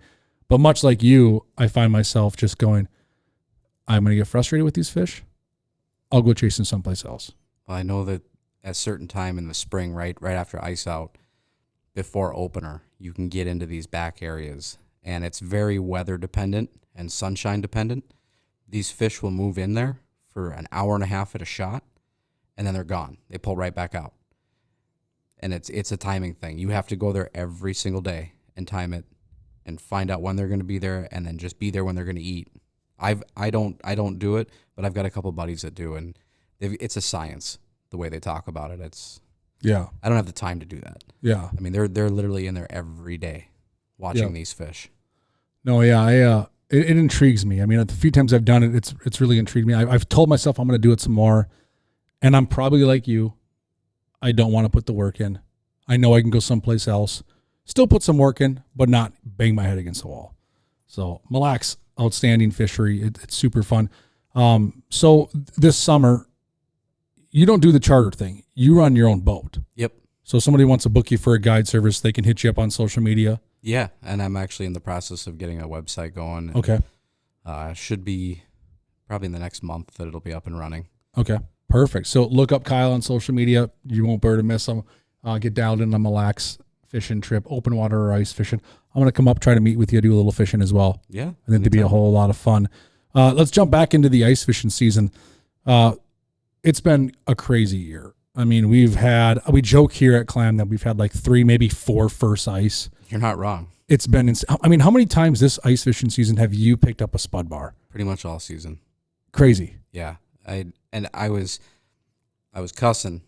But much like you, I find myself just going, I'm going to get frustrated with these fish. I'll go chasing someplace else. Well, I know that at a certain time in the spring, right after ice out, before opener, you can get into these back areas, and it's very weather dependent and sunshine dependent. These fish will move in there for an hour and a half at a shot, and then they're gone. They pull right back out. And it's a timing thing. You have to go there every single day and time it and find out when they're going to be there, and then just be there when they're going to eat. I don't do it, but I've got a couple buddies that do, and it's a science the way they talk about it. I don't have the time to do that. Yeah. I mean, they're literally in there every day watching these fish. No, yeah, it intrigues me. I mean, the few times I've done it, it's really intrigued me. I've told myself I'm going to do it some more, and I'm probably like you. I don't want to put the work in. I know I can go someplace else, still put some work in, but not bang my head against the wall. So Mille Lacs, outstanding fishery. It's super fun. So this summer, you don't do the charter thing. You run your own boat. Yep. So if somebody wants to book you for a guide service, they can hit you up on social media. Yeah, and I'm actually in the process of getting a website going. Okay. Should be probably in the next month that it'll be up and running. Okay, perfect. So look up Kyle on social media. You won't be able to miss him. Get dialed in on Mille Lacs fishing trip, open water or ice fishing. I'm going to come up, try to meet with you, do a little fishing as well. Yeah. I think it'd be a whole lot of fun. Let's jump back into the ice fishing season. It's been a crazy year. I mean, we joke here at Clam that we've had like 3, maybe 4 first ice. You're not wrong. It's been, I mean, how many times this ice fishing season have you picked up a spud bar? Pretty much all season. Crazy. Yeah. I was cussing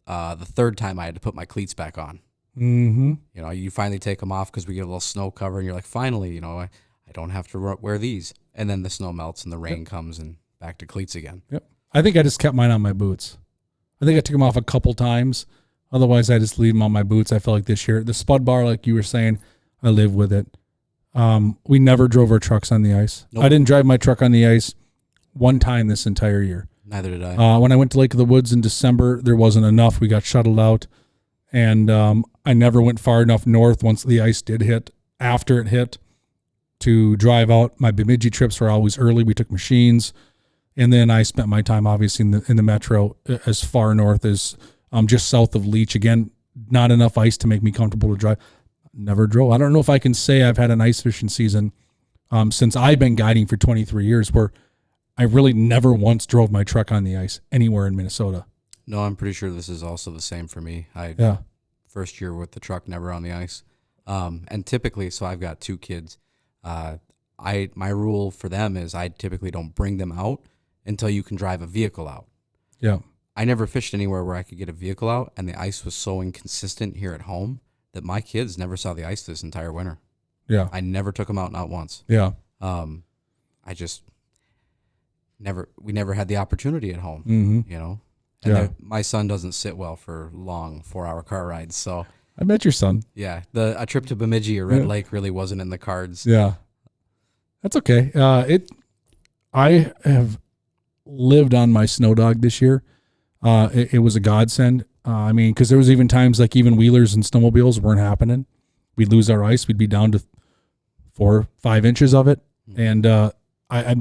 the third time I had to put my cleats back on. Mm-hmm. You know, you finally take them off because we get a little snow cover, and you're like, finally, I don't have to wear these. And then the snow melts and the rain comes, and back to cleats again. Yep. I think I just kept mine on my boots. I think I took them off a couple times. Otherwise, I just leave them on my boots. I feel like this year, the spud bar, like you were saying, I live with it. We never drove our trucks on the ice. Nope. I didn't drive my truck on the ice one time this entire year. Neither did I. When I went to Lake of the Woods in December, there wasn't enough. We got shuttled out, and I never went far enough north once the ice did hit, after it hit, to drive out. My Bemidji trips were always early. We took machines, and then I spent my time obviously in the metro as far north as just south of Leech. Again, not enough ice to make me comfortable to drive. Never drove. I don't know if I can say I've had an ice fishing season since I've been guiding for 23 years where I really never once drove my truck on the ice anywhere in Minnesota. No, I'm pretty sure this is also the same for me. First year with the truck, never on the ice. And typically, so I've got 2 kids. My rule for them is I typically don't bring them out until you can drive a vehicle out. Yeah. I never fished anywhere where I could get a vehicle out, and the ice was so inconsistent here at home that my kids never saw the ice this entire winter. Yeah. I never took them out, not once. Yeah. I just we never had the opportunity at home, Mm-hmm. And my son doesn't sit well for long 4-hour car rides. So I met your son. Yeah. A trip to Bemidji or Red Lake really wasn't in the cards. Yeah. That's okay. I have lived on my snow dog this year. It was a godsend. I mean, because there was even times like even wheelers and snowmobiles weren't happening. We'd lose our ice. We'd be down to 4 or 5 inches of it. And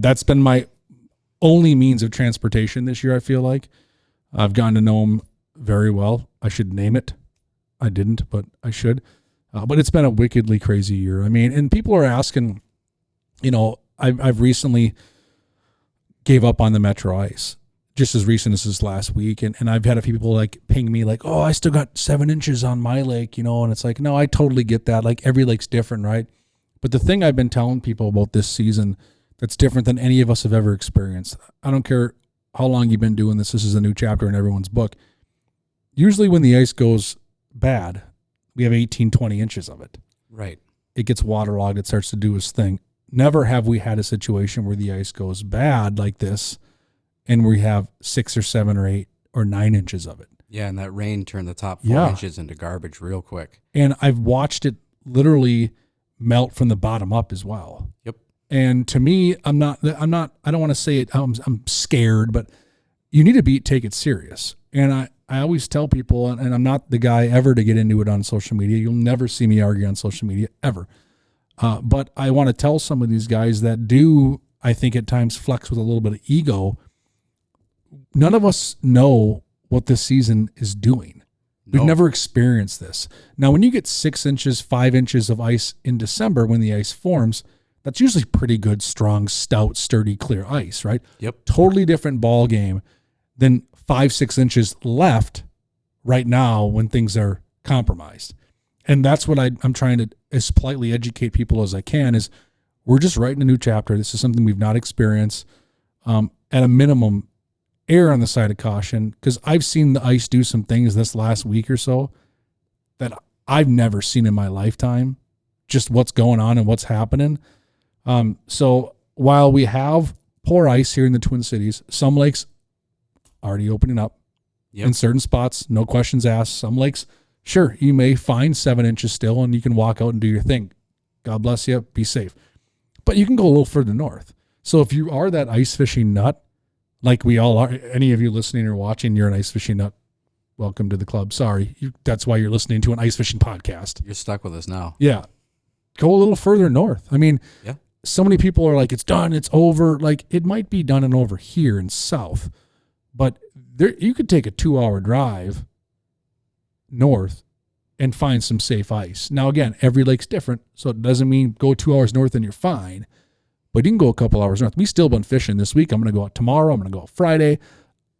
that's been my only means of transportation this year, I feel like. I've gotten to know him very well. I should name it. I didn't, but I should. But it's been a wickedly crazy year. I mean, and people are asking, I've recently gave up on the Metro Ice just as recent as this last week. And I've had a few people like ping me like, oh, I still got 7 inches on my lake, you know, and it's like, no, I totally get that. Like every lake's different, right? But the thing I've been telling people about this season that's different than any of us have ever experienced, I don't care how long you've been doing this. This is a new chapter in everyone's book. Usually when the ice goes bad, we have 18, 20 inches of it. Right. It gets waterlogged. It starts to do its thing. Never have we had a situation where the ice goes bad like this and we have 6 or 7 or 8 or 9 inches of it. Yeah, and that rain turned the top 4 inches into garbage real quick. And I've watched it literally melt from the bottom up as well. Yep. And to me, I don't want to say it, I'm scared, but you need to take it serious. And I always tell people, and I'm not the guy ever to get into it on social media. You'll never see me argue on social media ever. But I want to tell some of these guys that do, I think at times flex with a little bit of ego. None of us know what this season is doing. We've never experienced this. Now, when you get 6 inches, 5 inches of ice in December, when the ice forms, that's usually pretty good, strong, stout, sturdy, clear ice, right? Yep. Totally different ball game than 5, 6 inches left right now when things are compromised. And that's what I'm trying to as politely educate people as I can is we're just writing a new chapter. This is something we've not experienced. At a minimum, err on the side of caution, because I've seen the ice do some things this last week or so that I've never seen in my lifetime, just what's going on and what's happening. So while we have poor ice here in the Twin Cities, some lakes already opening up in certain spots, no questions asked. Some lakes, sure, you may find 7 inches still and you can walk out and do your thing. God bless you. Be safe. But you can go a little further north. So if you are that ice fishing nut, like we all are, any of you listening or watching, you're an ice fishing nut, welcome to the club. Sorry. That's why you're listening to an ice fishing podcast. You're stuck with us now. Yeah. Go a little further north. I mean, so many people are like, it's done, it's over. Like, it might be done and over here in south. But there, you could take a 2-hour drive north and find some safe ice. Now, again, every lake's different, so it doesn't mean go 2 hours north and you're fine. But you can go a couple hours north. We still been fishing this week. I'm going to go out tomorrow. I'm going to go out Friday.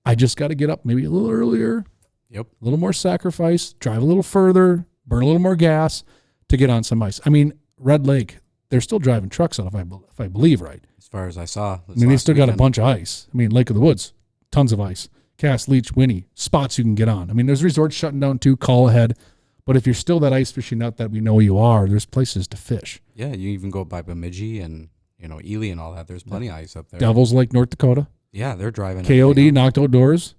I just got to get up maybe a little earlier. Yep. A little more sacrifice, drive a little further, burn a little more gas to get on some ice. I mean, Red Lake, they're still driving trucks out if I believe right. As far as I saw. I mean, they still got a bunch of ice. I mean, Lake of the Woods, tons of ice. Cass, Leech, Winnie, spots you can get on. I mean, there's resorts shutting down too, call ahead. But if you're still that ice fishing nut that we know you are, there's places to fish. Yeah, you even go by Bemidji and, Ely and all that. There's plenty of ice up there. Devils Lake, North Dakota. Yeah, they're driving. KOD, Knocked Outdoors.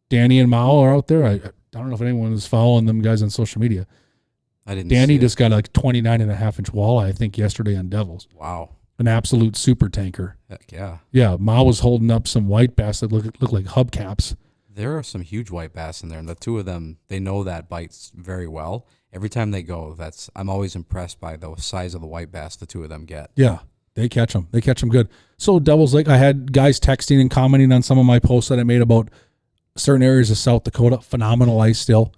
Danny and Mao are out there. I don't know if anyone is following them guys on social media. I didn't Danny see just got like 29.5-inch walleye, I think, yesterday on Devils. Wow. An absolute super tanker. Heck yeah. Yeah, Mao was holding up some white bass that look like hubcaps. There are some huge white bass in there, and the two of them, they know that bites very well. Every time they go, I'm always impressed by the size of the white bass the two of them get. Yeah, they catch them. They catch them good. So Devils Lake, I had guys texting and commenting on some of my posts that I made about certain areas of South Dakota. Phenomenal ice still.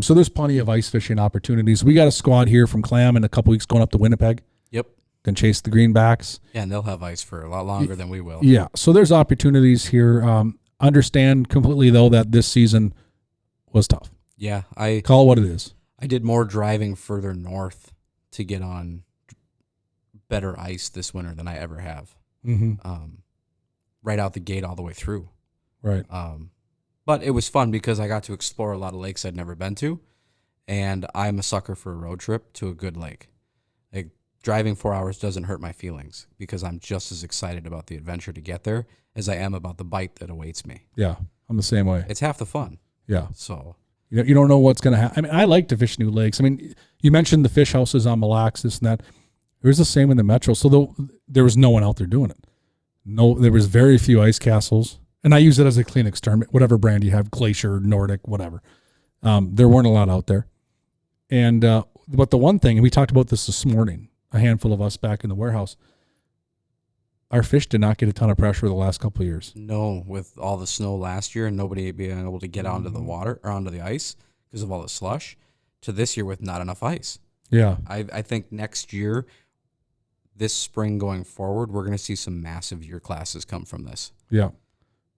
So there's plenty of ice fishing opportunities. We got a squad here from Clam in a couple weeks going up to Winnipeg. Yep. Can chase the greenbacks. Yeah, and they'll have ice for a lot longer than we will. Yeah, so there's opportunities here. Understand completely, though, that this season was tough. Yeah. I call it what it is. I did more driving further north to get on better ice this winter than I ever have. Mm-hmm. Right out the gate all the way through. Right. But it was fun because I got to explore a lot of lakes I'd never been to, and I'm a sucker for a road trip to a good lake. Like, driving 4 hours doesn't hurt my feelings because I'm just as excited about the adventure to get there as I am about the bite that awaits me. Yeah, I'm the same way. It's half the fun. Yeah. So you don't know what's going to happen. I mean, I like to fish new lakes. I mean, you mentioned the fish houses on Mille Lacs, this and that. It was the same in the Metro. So there was no one out there doing it. No, there was very few ice castles. And I use it as a clean exterminate, whatever brand you have, Glacier, Nordic, whatever. There weren't a lot out there. And but the one thing, and we talked about this morning, a handful of us back in the warehouse, our fish did not get a ton of pressure the last couple of years. No, with all the snow last year and nobody being able to get onto the water or onto the ice because of all the slush, to this year with not enough ice. Yeah. I think next year this spring going forward, we're going to see some massive year classes come from this. Yeah.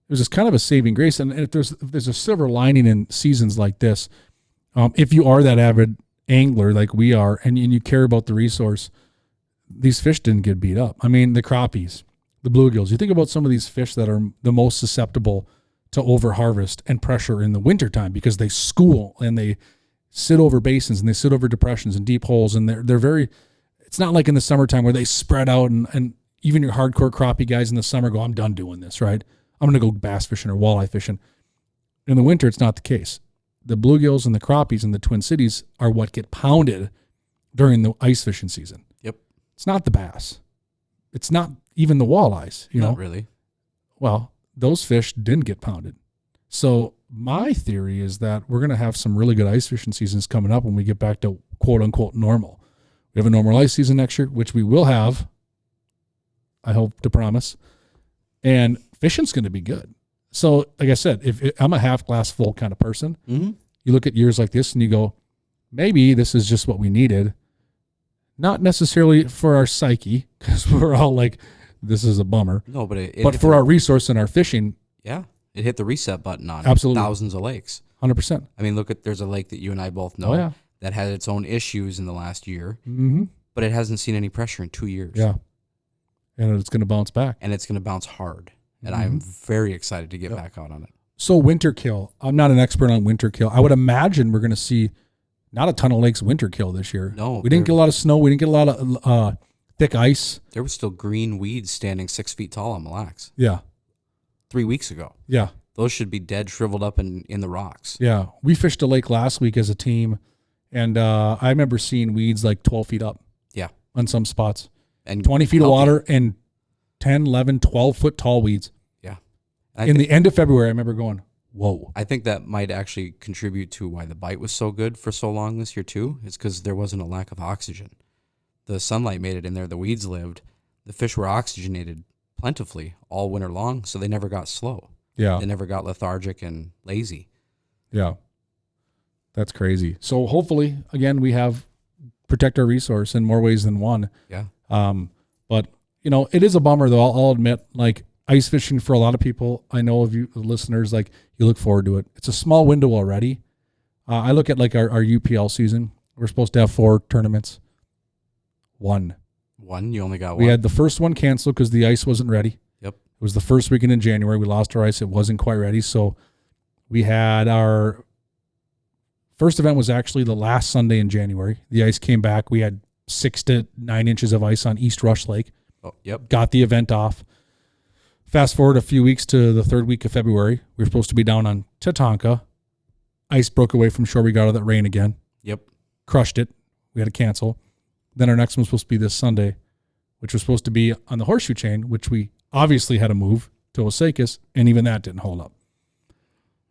There's just kind of a saving grace. And if there's a silver lining in seasons like this, if you are that avid angler like we are, and you care about the resource, these fish didn't get beat up. I mean, the crappies, the bluegills. You think about some of these fish that are the most susceptible to over harvest and pressure in the wintertime because they school and they sit over basins and they sit over depressions and deep holes, and they're very, it's not like in the summertime where they spread out and even your hardcore crappie guys in the summer go, I'm done doing this, right? I'm going to go bass fishing or walleye fishing. In the winter, it's not the case. The bluegills and the crappies in the Twin Cities are what get pounded during the ice fishing season. Yep. It's not the bass. It's not even the walleyes, you know? Not really. Well, those fish didn't get pounded. So my theory is that we're going to have some really good ice fishing seasons coming up when we get back to quote unquote normal. We have a normal ice season next year, which we will have, I hope to promise. And fishing's going to be good. So like I said, if I'm a half glass full kind of person, you look at years like this and you go, maybe this is just what we needed. Not necessarily for our psyche, because we're all like, this is a bummer. No, but for our resource and our fishing. Yeah. It hit the reset button on absolutely thousands of lakes. 100%. I mean, there's a lake that you and I both know that had its own issues in the last year, but it hasn't seen any pressure in 2 years. Yeah. And it's going to bounce back. And it's going to bounce hard. And I'm very excited to get back out on it. So winter kill. I'm not an expert on winter kill. I would imagine we're going to see not a ton of lakes winter kill this year. No. We didn't get a lot of snow. We didn't get a lot of thick ice. There was still green weeds standing 6 feet tall on Mille Lacs. Yeah. 3 weeks ago. Yeah. Those should be dead, shriveled up in the rocks. Yeah. We fished a lake last week as a team, and I remember seeing weeds like 12 feet up. Yeah. On some spots. And 20 feet of water and 10, 11, 12-foot tall weeds. Yeah. In the end of February, I remember going, whoa. I think that might actually contribute to why the bite was so good for so long this year, too. It's because there wasn't a lack of oxygen. The sunlight made it in there. The weeds lived. The fish were oxygenated plentifully all winter long, so they never got slow. Yeah. They never got lethargic and lazy. Yeah. That's crazy. So hopefully, again, we have protect our resource in more ways than one. Yeah. But, you know, it is a bummer, though. I'll admit, like, ice fishing for a lot of people, I know of you listeners, like, you look forward to it. It's a small window already. I look at, like, our UPL season. We're supposed to have 4 tournaments. One. You only got one? We had the first one canceled because the ice wasn't ready. Yep. It was the first weekend in January. We lost our ice. It wasn't quite ready. So we had our first event was actually the last Sunday in January. The ice came back. We had 6 to 9 inches of ice on East Rush Lake. Oh, yep. Got the event off. Fast forward a few weeks to the 3rd week of February. We were supposed to be down on Tatanka. Ice broke away from shore. We got out of that rain again. Yep. Crushed it. We had to cancel. Then our next one was supposed to be this Sunday, which was supposed to be on the horseshoe chain, which we obviously had to move to Osakis, and even that didn't hold up.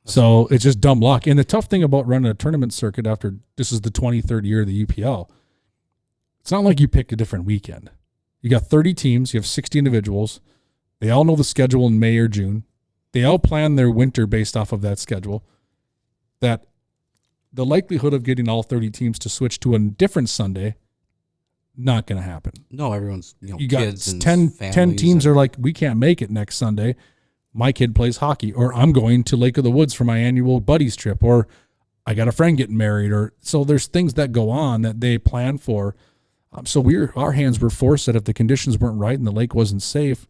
So it's just dumb luck. And the tough thing about running a tournament circuit after this is the 23rd year of the UPL, it's not like you pick a different weekend. You got 30 teams. You have 60 individuals. They all know the schedule in May or June. They all plan their winter based off of that schedule. That the likelihood of getting all 30 teams to switch to a different Sunday, not going to happen. No, everyone's, you kids and 10 teams are like, we can't make it next Sunday. My kid plays hockey, or I'm going to Lake of the Woods for my annual buddies trip, or I got a friend getting married, or so there's things that go on that they plan for. So our hands were forced that if the conditions weren't right and the lake wasn't safe,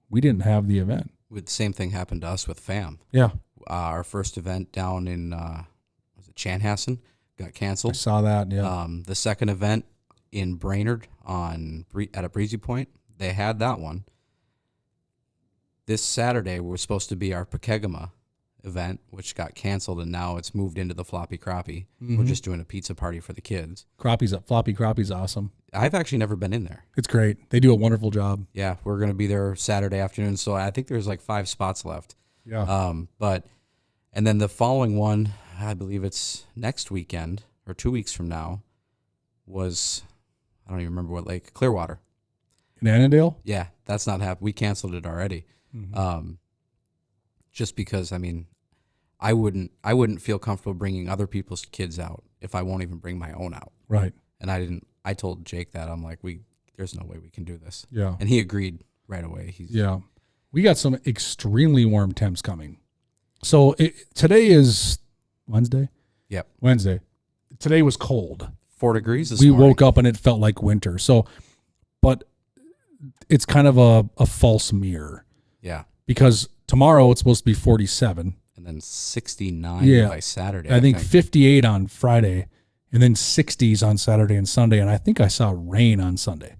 we didn't have the event. The same thing happened to us with FAM. Yeah. Our first event down in was it Chanhassen got canceled. I saw that. Yeah. The second event in Brainerd at a Breezy Point, they had that one. This Saturday was supposed to be our Pekegama event, which got canceled, and now it's moved into the Floppy Crappie. We're just doing a pizza party for the kids. Floppy Crappie's awesome. I've actually never been in there. It's great. They do a wonderful job. Yeah, we're going to be there Saturday afternoon, so I think there's like 5 spots left. Yeah. And then the following one, I believe it's next weekend or 2 weeks from now, was, I don't even remember what lake, Clearwater. In Annandale? Yeah, that's not happening. We canceled it already. Just because, I mean, I wouldn't feel comfortable bringing other people's kids out if I won't even bring my own out. Right. And I told Jake that. I'm like, there's no way we can do this. Yeah. And he agreed right away. Yeah. We got some extremely warm temps coming. So today is Wednesday? Yep. Wednesday. Today was cold. 4 degrees this We morning. woke up and it felt like winter. So, but it's kind of a false mirror. Yeah. Because tomorrow it's supposed to be 47. And then 69 by Saturday. I think 58 on Friday, and then 60s on Saturday and Sunday. And I think I saw rain on Sunday.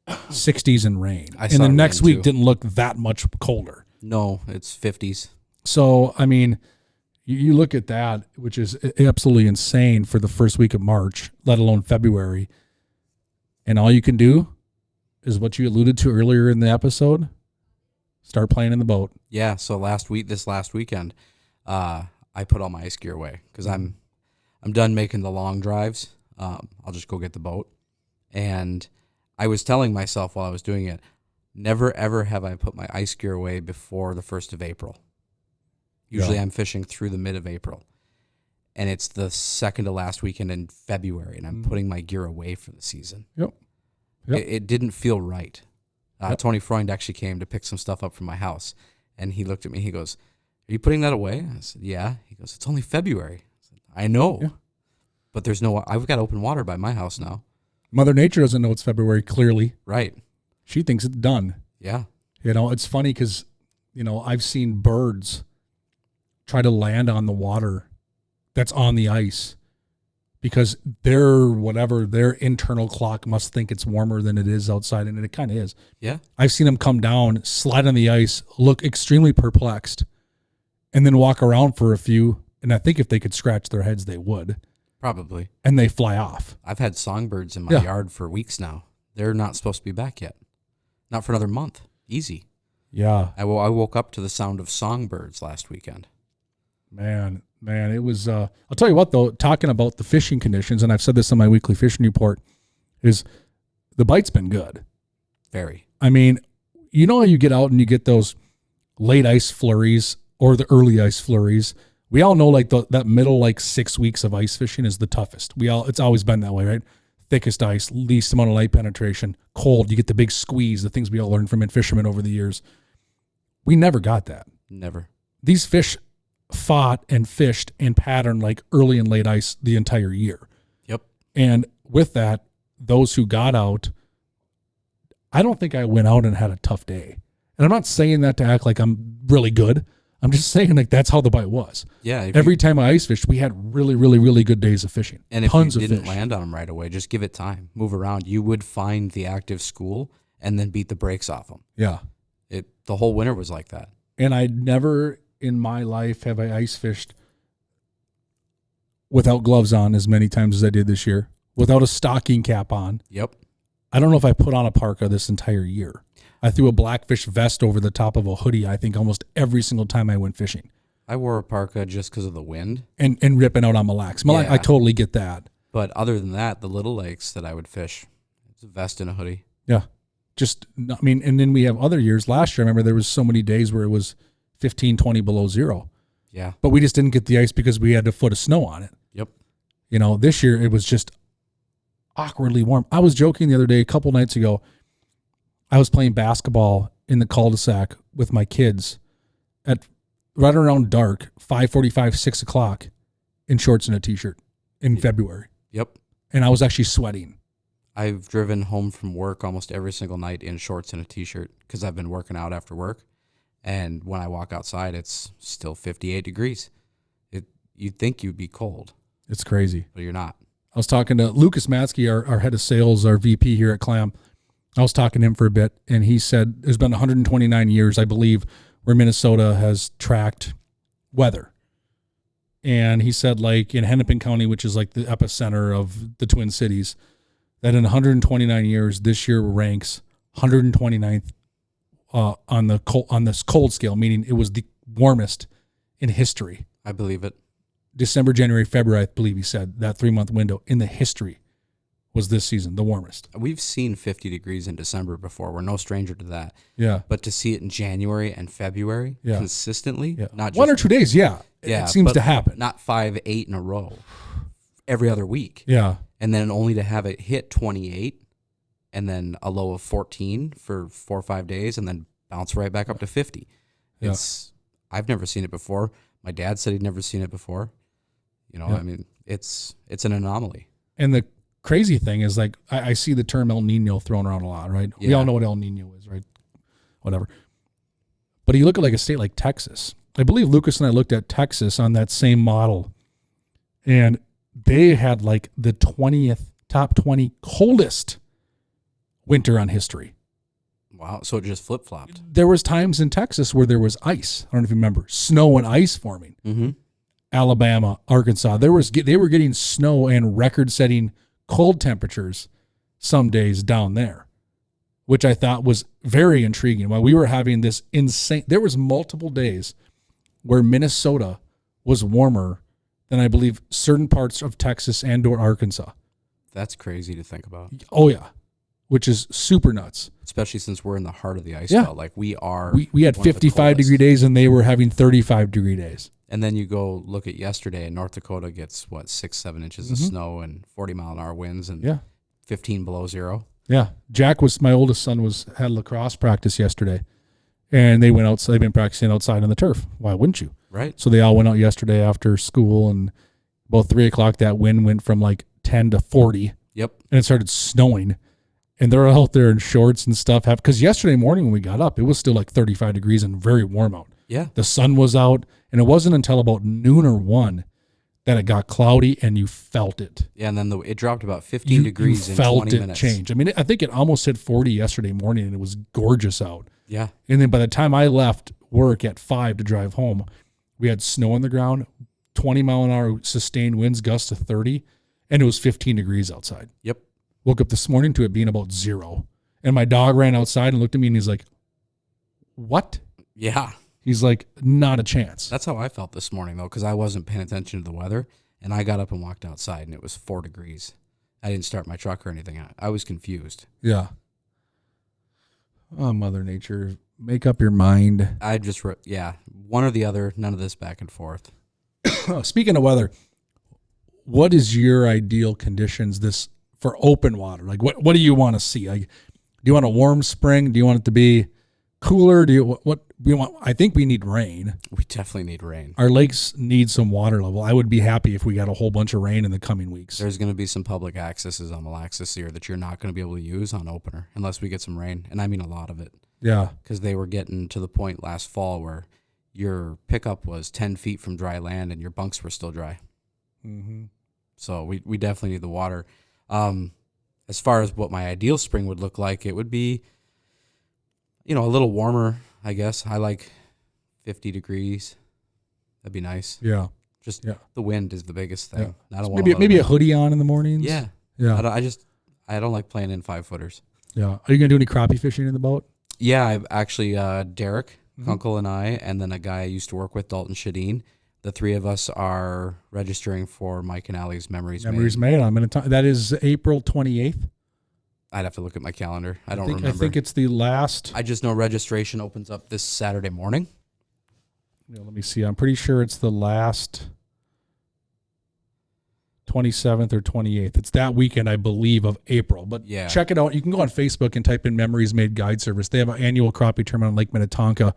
60s and rain. And the next week didn't look that much colder. No, it's 50s. So, I mean, you look at that, which is absolutely insane for the first week of March, let alone February. And all you can do is what you alluded to earlier in the episode. Start playing in the boat. Yeah, so this last weekend, I put all my ice gear away because I'm done making the long drives. I'll just go get the boat. And I was telling myself while I was doing it, never ever have I put my ice gear away before the 1st of April. Usually I'm fishing through the mid of April. And it's the second to last weekend in February, and I'm putting my gear away for the season. Yep. It didn't feel right. Tony Freund actually came to pick some stuff up from my house, and he looked at me. He goes, "Are you putting that away?" I said, "Yeah." He goes, "It's only February." I said, "I know, but I've got open water by my house now." Mother Nature doesn't know it's February, clearly. Right. She thinks it's done. Yeah. It's funny because, I've seen birds try to land on the water that's on the ice because their internal clock must think it's warmer than it is outside, and it kind of is. Yeah. I've seen them come down, slide on the ice, look extremely perplexed, and then walk around for a few, and I think if they could scratch their heads, they would. Probably. And they fly off. I've had songbirds in my yard for weeks now. They're not supposed to be back yet. Not for another month. Easy. Yeah. I woke up to the sound of songbirds last weekend. Man, it was, I'll tell you what though, talking about the fishing conditions, and I've said this in my weekly fishing report, is the bite's been good. Very. I mean, how you get out and you get those late ice flurries or the early ice flurries. We all know that middle 6 weeks of ice fishing is the toughest. It's always been that way, right? Thickest ice, least amount of light penetration, cold. You get the big squeeze, the things we all learned from fishermen over the years. We never got that. Never. These fish fought and fished and patterned like early and late ice the entire year. Yep. And with that, those who got out, I don't think I went out and had a tough day. And I'm not saying that to act like I'm really good. I'm just saying that's how the bite was. Yeah. Every time I ice fished, we had really, really, really good days of fishing. And if Tons you of didn't fish. land on them right away, just give it time. Move around. You would find the active school and then beat the brakes off them. Yeah. The whole winter was like that. And I never in my life have I ice fished without gloves on as many times as I did this year, without a stocking cap on. Yep. I don't know if I put on a parka this entire year. I threw a blackfish vest over the top of a hoodie, I think, almost every single time I went fishing. I wore a parka just because of the wind. And ripping out on Mille Lacs. I totally get that. But other than that, the little lakes that I would fish, it's a vest and a hoodie. Yeah. And then we have other years. Last year, I remember there was so many days where it was 15, 20 below zero. Yeah. But we just didn't get the ice because we had a foot of snow on it. Yep. This year it was just awkwardly warm. I was joking the other day, a couple nights ago, I was playing basketball in the cul-de-sac with my kids at right around dark, 5:45, 6 o'clock, in shorts and a t-shirt in February. Yep. And I was actually sweating. I've driven home from work almost every single night in shorts and a t-shirt because I've been working out after work. And when I walk outside, it's still 58 degrees. You'd think you'd be cold. It's crazy. But you're not. I was talking to Lucas Matzke, our head of sales, our VP here at Clam. I was talking to him for a bit, and he said there's been 129 years, I believe, where Minnesota has tracked weather. And he said, in Hennepin County, which is the epicenter of the Twin Cities, that in 129 years, this year ranks 129th on this cold scale, meaning it was the warmest in history. I believe it. December, January, February, I believe he said, that 3-month window in the history was this season, the warmest. We've seen 50 degrees in December before. We're no stranger to that. Yeah. But to see it in January and February consistently, not just 1 or 2 days, it seems to happen. Not 5, 8 in a row every other week. Yeah. And then only to have it hit 28 and then a low of 14 for 4 or 5 days, and then bounce right back up to 50. Yeah. I've never seen it before. My dad said he'd never seen it before. Yeah. I mean, it's an anomaly. And the crazy thing is, like, I see the term El Nino thrown around a lot, right? We all know what El Nino is, right? Whatever. But you look at like a state like Texas. I believe Lucas and I looked at Texas on that same model, and they had like the top 20 coldest winter on history. Wow. So it just flip-flopped. There was times in Texas where there was ice. I don't know if you remember, snow and ice forming. Mm-hmm. Alabama, Arkansas, they were getting snow and record-setting cold temperatures some days down there, which I thought was very intriguing. While we were having this insane, there was multiple days where Minnesota was warmer than I believe certain parts of Texas and or Arkansas. That's crazy to think about. Oh yeah, which is super nuts. Especially since we're in the heart of the ice Yeah. belt. Like we are. We had 55-degree days and they were having 35-degree days. And then you go look at yesterday, and North Dakota gets, 6-7 inches of snow and 40-mile-an-hour winds and 15 below zero. Yeah. My oldest son had lacrosse practice yesterday, and they went outside. They've been practicing outside on the turf. Why wouldn't you? Right. So they all went out yesterday after school, and about 3 o'clock, that wind went from like 10 to 40. Yep. And it started snowing. And they're out there in shorts and stuff. Because yesterday morning when we got up, it was still like 35 degrees and very warm out. Yeah. The sun was out, and it wasn't until about noon or 1 that it got cloudy and you felt it. Yeah, and then it dropped about 15 degrees in 20 minutes. You felt minutes. it change. I mean, I think it almost hit 40 yesterday morning, and it was gorgeous out. Yeah. And then by the time I left work at 5 to drive home, we had snow on the ground, 20-mile-an-hour sustained winds, gusts to 30, and it was 15 degrees outside. Yep. Woke up this morning to it being about 0. And my dog ran outside and looked at me, and he's like, what? Yeah. He's like, not a chance. That's how I felt this morning, though, because I wasn't paying attention to the weather, and I got up and walked outside, and it was 4 degrees. I didn't start my truck or anything. I was confused. Yeah. Oh, Mother Nature, make up your mind. I just, one or the other, none of this back and forth. Speaking of weather, what is your ideal conditions for open water? Like, what do you want to see? Like, do you want a warm spring? Do you want it to be cooler? What do you want? I think we need rain. We definitely need rain. Our lakes need some water level. I would be happy if we got a whole bunch of rain in the coming weeks. There's going to be some public accesses on Mille Lacs this year that you're not going to be able to use on opener unless we get some rain, and I mean a lot of it. Yeah. Because they were getting to the point last fall where your pickup was 10 feet from dry land and your bunks were still dry. Mm-hmm. So we definitely need the water. As far as what my ideal spring would look like, it would be, a little warmer, I guess. I like 50 degrees. That'd be nice. Yeah. Just the wind is the biggest thing. Yeah. I don't maybe a hoodie on in the mornings. Yeah. Yeah. I don't like playing in 5-footers. Yeah. Are you going to do any crappie fishing in the boat? Yeah, I've actually, Derek, Kunkel, and I, and then a guy I used to work with, Dalton Shadeen. The three of us are registering for Mike and Allie's Memories Made. I'm going to that is April 28th. I'd have to look at my calendar. I don't remember. I think it's the last. I just know registration opens up this Saturday morning. Let me see. I'm pretty sure it's the last 27th or 28th. It's that weekend, I believe, of April. But check it out. You can go on Facebook and type in Memories Made Guide Service. They have an annual crappie tournament on Lake Minnetonka.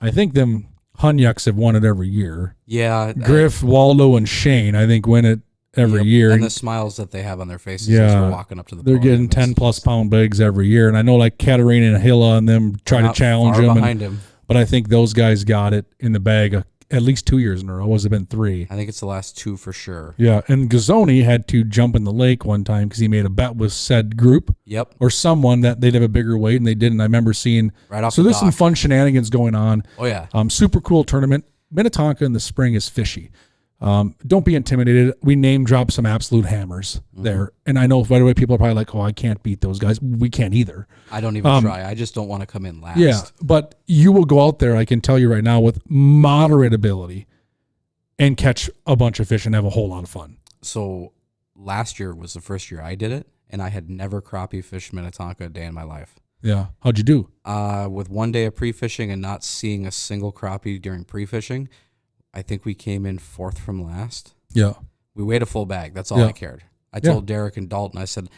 I think them Hunyucks have won it every year. Yeah. Griff, Waldo, and Shane, I think, win it every year. And the smiles that they have on their faces as they're walking up to the podium. They're getting 10-plus pound bigs every year. And I know like Katarina and Hilla and them try to challenge them. Behind him. But I think those guys got it in the bag at least 2 years in a row. Was it been 3? I think it's the last 2 for sure. Yeah, and Gazzoni had to jump in the lake one time because he made a bet with said group. Yep. Or someone that they'd have a bigger weight, and they didn't. I remember seeing. Right off so the there's dock. some fun shenanigans going on. Oh, yeah. Super cool tournament. Minnetonka in the spring is fishy. Don't be intimidated. We name drop some absolute hammers there. And I know right away people are probably like, oh, I can't beat those guys. We can't either. I don't even try. I just don't want to come in last. Yeah, but you will go out there, I can tell you right now, with moderate ability and catch a bunch of fish and have a whole lot of fun. So last year was the first year I did it, and I had never crappie fished Minnetonka a day in my life. Yeah. How'd you do? With 1 day of pre-fishing and not seeing a single crappie during pre-fishing, I think we came in 4th from last. Yeah. We weighed a full bag. That's all I cared. I told Derek and Dalton, I said,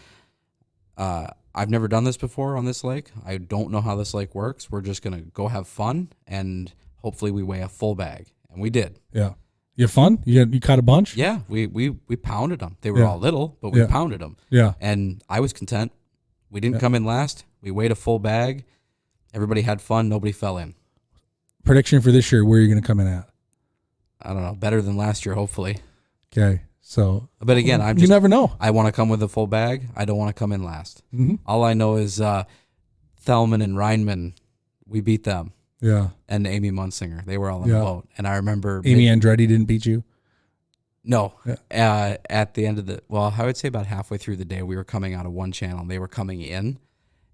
I've never done this before on this lake. I don't know how this lake works. We're just gonna go have fun, and hopefully we weigh a full bag, and we did. Yeah. You have fun? You caught a bunch? Yeah, we pounded them. They were all little, but we pounded them. Yeah. And I was content. We didn't come in last. We weighed a full bag. Everybody had fun. Nobody fell in. Prediction for this year, where are you going to come in at? I don't know. Better than last year, hopefully. Okay. So, but again, you never know. I want to come with a full bag. I don't want to come in last. Mm-hmm. All I know is Thelman and Reinman, we beat them. Yeah. And Amy Munsinger. They were all on the boat. And I remember Amy Andretti didn't beat you? No. Yeah. At the end of I would say about halfway through the day, we were coming out of one channel and they were coming in.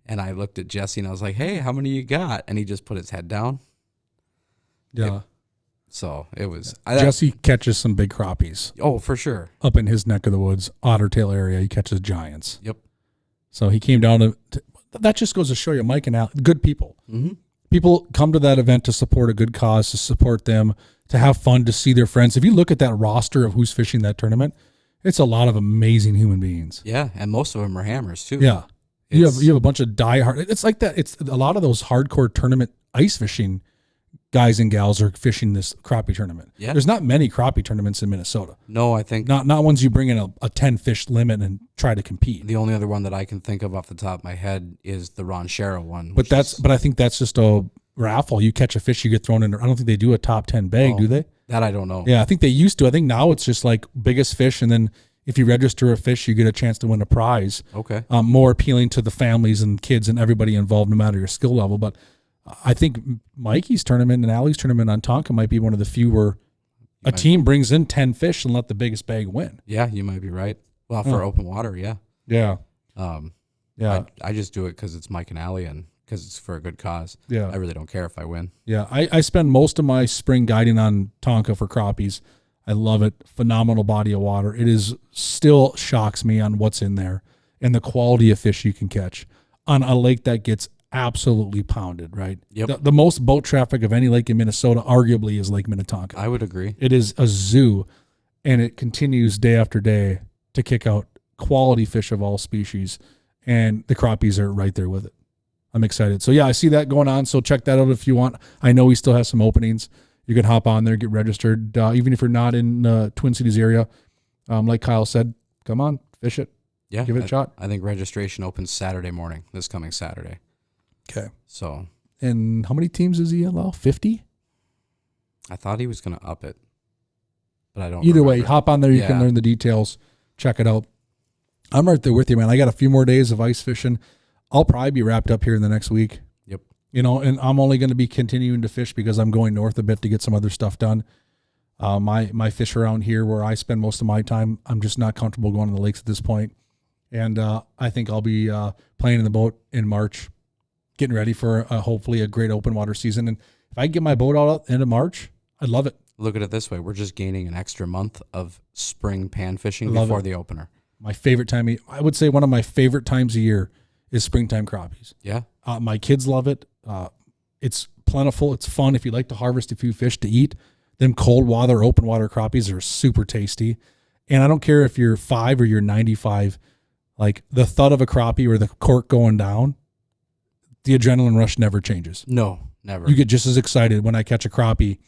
And I looked at Jesse and I was like, hey, how many you got? And he just put his head down. Yeah. So it was. Jesse catches some big crappies. Oh, for sure. Up in his neck of the woods, Ottertail area, he catches giants. Yep. So he came down to that just goes to show you, Mike and Al, good people. Mm-hmm. People come to that event to support a good cause, to support them, to have fun, to see their friends. If you look at that roster of who's fishing that tournament, it's a lot of amazing human beings. Yeah, and most of them are hammers too. Yeah. You have a bunch of diehard. It's like that. It's a lot of those hardcore tournament ice fishing guys and gals are fishing this crappie tournament. Yeah. There's not many crappie tournaments in Minnesota. No, I think not ones you bring in a 10 fish limit and try to compete. The only other one that I can think of off the top of my head is the Ron Shero one. But I think that's just a raffle. You catch a fish, you get thrown in. I don't think they do a top 10 bag, do they? That I don't know. Yeah, I think they used to. I think now it's just like biggest fish, and then if you register a fish, you get a chance to win a prize. Okay. More appealing to the families and kids and everybody involved, no matter your skill level. But I think Mikey's tournament and Allie's tournament on Tonka might be one of the few where a team brings in 10 fish and let the biggest bag win. Yeah, you might be right. Well, for open water, yeah. Yeah. Yeah. I just do it because it's Mike and Allie and because it's for a good cause. Yeah. I really don't care if I win. Yeah. I spend most of my spring guiding on Tonka for crappies. I love it. Phenomenal body of water. It is still shocks me on what's in there and the quality of fish you can catch on a lake that gets absolutely pounded, right? Yep. The most boat traffic of any lake in Minnesota arguably is Lake Minnetonka. I would agree. It is a zoo, and it continues day after day to kick out quality fish of all species, and the crappies are right there with it. I'm excited. So, yeah, I see that going on, so check that out if you want. I know he still has some openings. You can hop on there, get registered, even if you're not in Twin Cities area. Like Kyle said, come on, fish it. Yeah. Give it a shot. I think registration opens Saturday morning, this coming Saturday. Okay. So. And how many teams does he allow? 50? I thought he was going to up it, but I don't Either remember. way, hop on there. You can learn the details. Check it out. I'm right there with you, man. I got a few more days of ice fishing. I'll probably be wrapped up here in the next week. Yep. And I'm only going to be continuing to fish because I'm going north a bit to get some other stuff done. My fish around here where I spend most of my time, I'm just not comfortable going to the lakes at this point. And I think I'll be playing in the boat in March, getting ready for hopefully a great open water season. And if I can get my boat out at the end of March, I'd love it. Look at it this way. We're just gaining an extra month of spring pan fishing before the opener. My favorite time, I would say one of my favorite times a year is springtime crappies. Yeah. My kids love it. It's plentiful. It's fun. If you like to harvest a few fish to eat, them cold water, open water crappies are super tasty. And I don't care if you're 5 or you're 95, like the thud of a crappie or the cork going down, the adrenaline rush never changes. No, never. You get just as excited when I catch a crappie,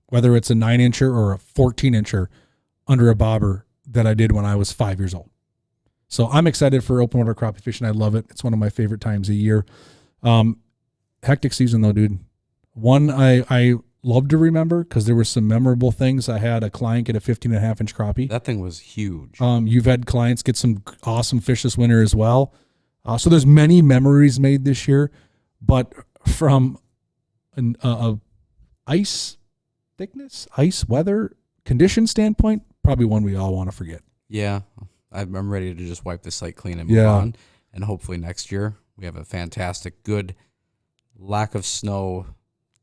whether it's a 9-incher or a 14-incher under a bobber that I did when I was 5 years old. So I'm excited for open water crappie fishing. I love it. It's one of my favorite times a year. Hectic season though, dude. One I love to remember because there were some memorable things. I had a client get a 15.5-inch crappie. That thing was huge. You've had clients get some awesome fish this winter as well. So there's many memories made this year, but from an ice thickness, ice weather condition standpoint, probably one we all want to forget. Yeah. I'm ready to just wipe the slate clean and move on. And hopefully next year we have a fantastic, good lack of snow.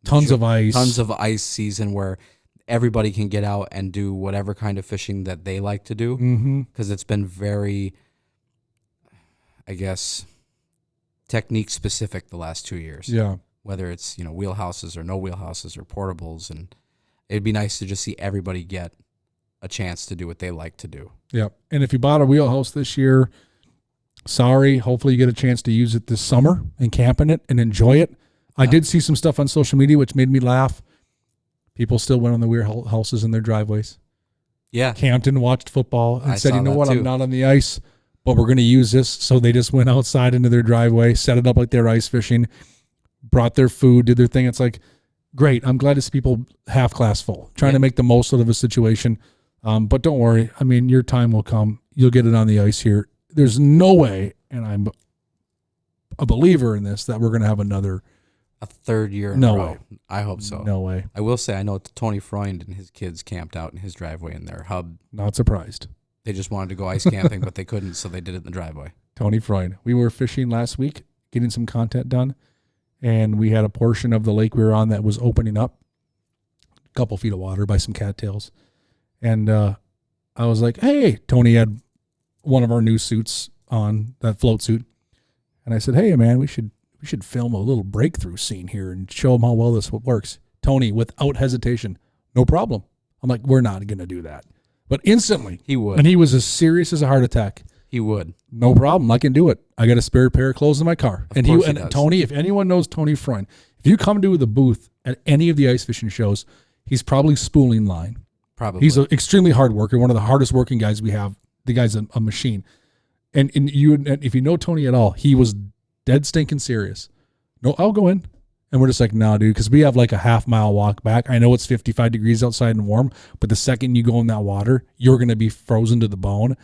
Tons of ice season where everybody can get out and do whatever kind of fishing that they like to do. Because it's been very, I guess, technique specific the last 2 years. Yeah. Whether it's, wheelhouses or no wheelhouses or portables. And it'd be nice to just see everybody get a chance to do what they like to do. Yeah. And if you bought a wheelhouse this year, Sorry. Hopefully you get a chance to use it this summer and camp in it and enjoy it. I did see some stuff on social media which made me laugh. People still went on the weird houses in their driveways. Yeah. Camped and watched football and said, saw you know that what, too. I'm not on the ice, but we're going to use this. So they just went outside into their driveway, set it up like they're ice fishing, brought their food, did their thing. It's like, great. I'm glad to see people half class full, trying to make the most out of a situation. But don't worry. I mean, your time will come. You'll get it on the ice here. There's no way, and I'm a believer in this, that we're going to have a third year in No a row. way. I hope so. No way. I will say I know Tony Freund and his kids camped out in his driveway in their hub. Not surprised. They just wanted to go ice camping, but they couldn't, so they did it in the driveway. Tony Freund. We were fishing last week, getting some content done, and we had a portion of the lake we were on that was opening up, a couple feet of water by some cattails. And I was like, hey, Tony had one of our new suits on, that float suit. And I said, hey, man, we should film a little breakthrough scene here and show them how well this works. Tony, without hesitation, no problem. I'm like, we're not going to do that. But instantly, He would. and he was as serious as a heart attack. He would. No problem. I can do it. I got a spare pair of clothes in my car. Of course he and does. Tony, if anyone knows Tony Freund, if you come to the booth at any of the ice fishing shows, he's probably spooling line. Probably. He's an extremely hard worker, one of the hardest working guys we have. The guy's a machine. And if you know Tony at all, he was dead stinking serious. No, I'll go in. And we're just like, no, dude, because we have like a half-mile walk back. I know it's 55 degrees outside and warm, but the second you go in that water, you're going to be frozen to the bone.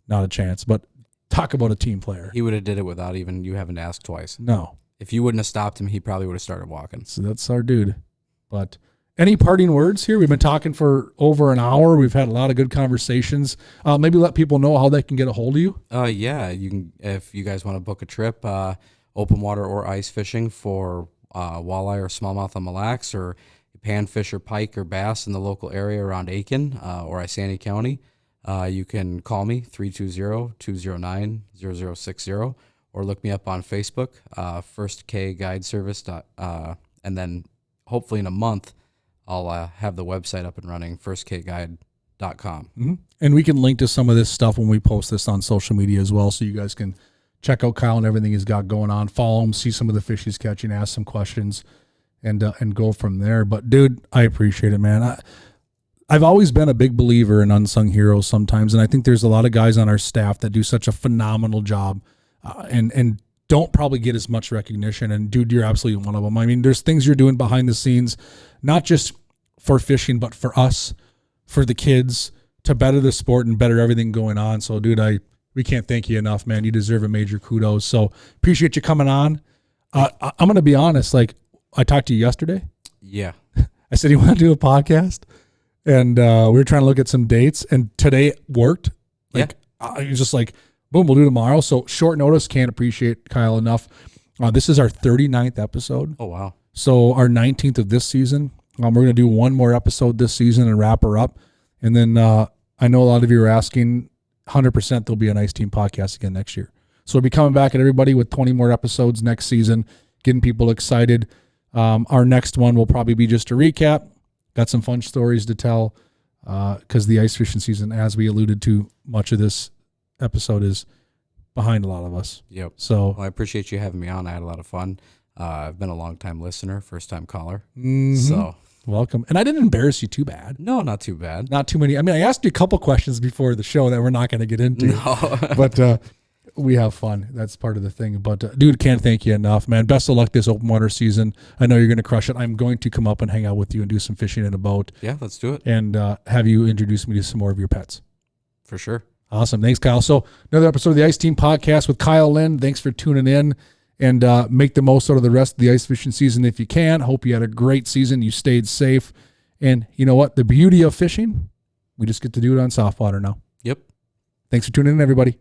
Not a chance. But talk about a team player. He would have did it without even you having to ask twice. No. If you wouldn't have stopped him, he probably would have started walking. So that's our dude. But any parting words here? We've been talking for over an hour. We've had a lot of good conversations. Maybe let people know how they can get a hold of you. Yeah, you can, if you guys want to book a trip, open water or ice fishing for walleye or smallmouth on Mille Lacs, or panfish or pike or bass in the local area around Aiken or Isani County, you can call me 320-209-0060 or look me up on Facebook, First K Guide Service. And then hopefully in a month, I'll have the website up and running, firstkguide.com. Mm-hmm. And we can link to some of this stuff when we post this on social media as well, so you guys can check out Kyle and everything he's got going on. Follow him, see some of the fish he's catching, ask some questions, and go from there. But, dude, I appreciate it, man. I've always been a big believer in unsung heroes sometimes, and I think there's a lot of guys on our staff that do such a phenomenal job and don't probably get as much recognition. And, dude, you're absolutely one of them. I mean, there's things you're doing behind the scenes, not just for fishing, but for us, for the kids, to better the sport and better everything going on. So, dude, we can't thank you enough, man. You deserve a major kudos. So appreciate you coming on. I'm going to be honest. Like, I talked to you yesterday. Yeah. I said, you want to do a podcast? And we were trying to look at some dates, and today worked. Like, it was just like, boom, we'll do tomorrow. So short notice, can't appreciate Kyle enough. This is our 39th episode. Oh, wow. So our 19th of this season. We're going to do one more episode this season and wrap her up. And then I know a lot of you are asking, 100% there'll be an Ice Team podcast again next year. So we'll be coming back at everybody with 20 more episodes next season, getting people excited. Our next one will probably be just a recap. Got some fun stories to tell because the ice fishing season, as we alluded to, much of this episode is behind a lot of us. Yep. So Well, I appreciate you having me on. I had a lot of fun. I've been a long-time listener, first-time caller. mhm. So, welcome. And I didn't embarrass you too bad. no, not too bad. Not too many. I mean, I asked you a couple questions before the show that we're not going to get into. No. But we have fun. That's part of the thing. But, dude, can't thank you enough, man. Best of luck this open water season. I know you're going to crush it. I'm going to come up and hang out with you and do some fishing in a boat Yeah, let's do it. and have you introduce me to some more of your pets. For sure. Awesome. Thanks, Kyle. So another episode of the Ice Team Podcast with Kyle Lynn. Thanks for tuning in, and make the most out of the rest of the ice fishing season if you can. Hope you had a great season. You stayed safe. And you know what? The beauty of fishing, we just get to do it on soft water now. Yep. Thanks for tuning in, everybody.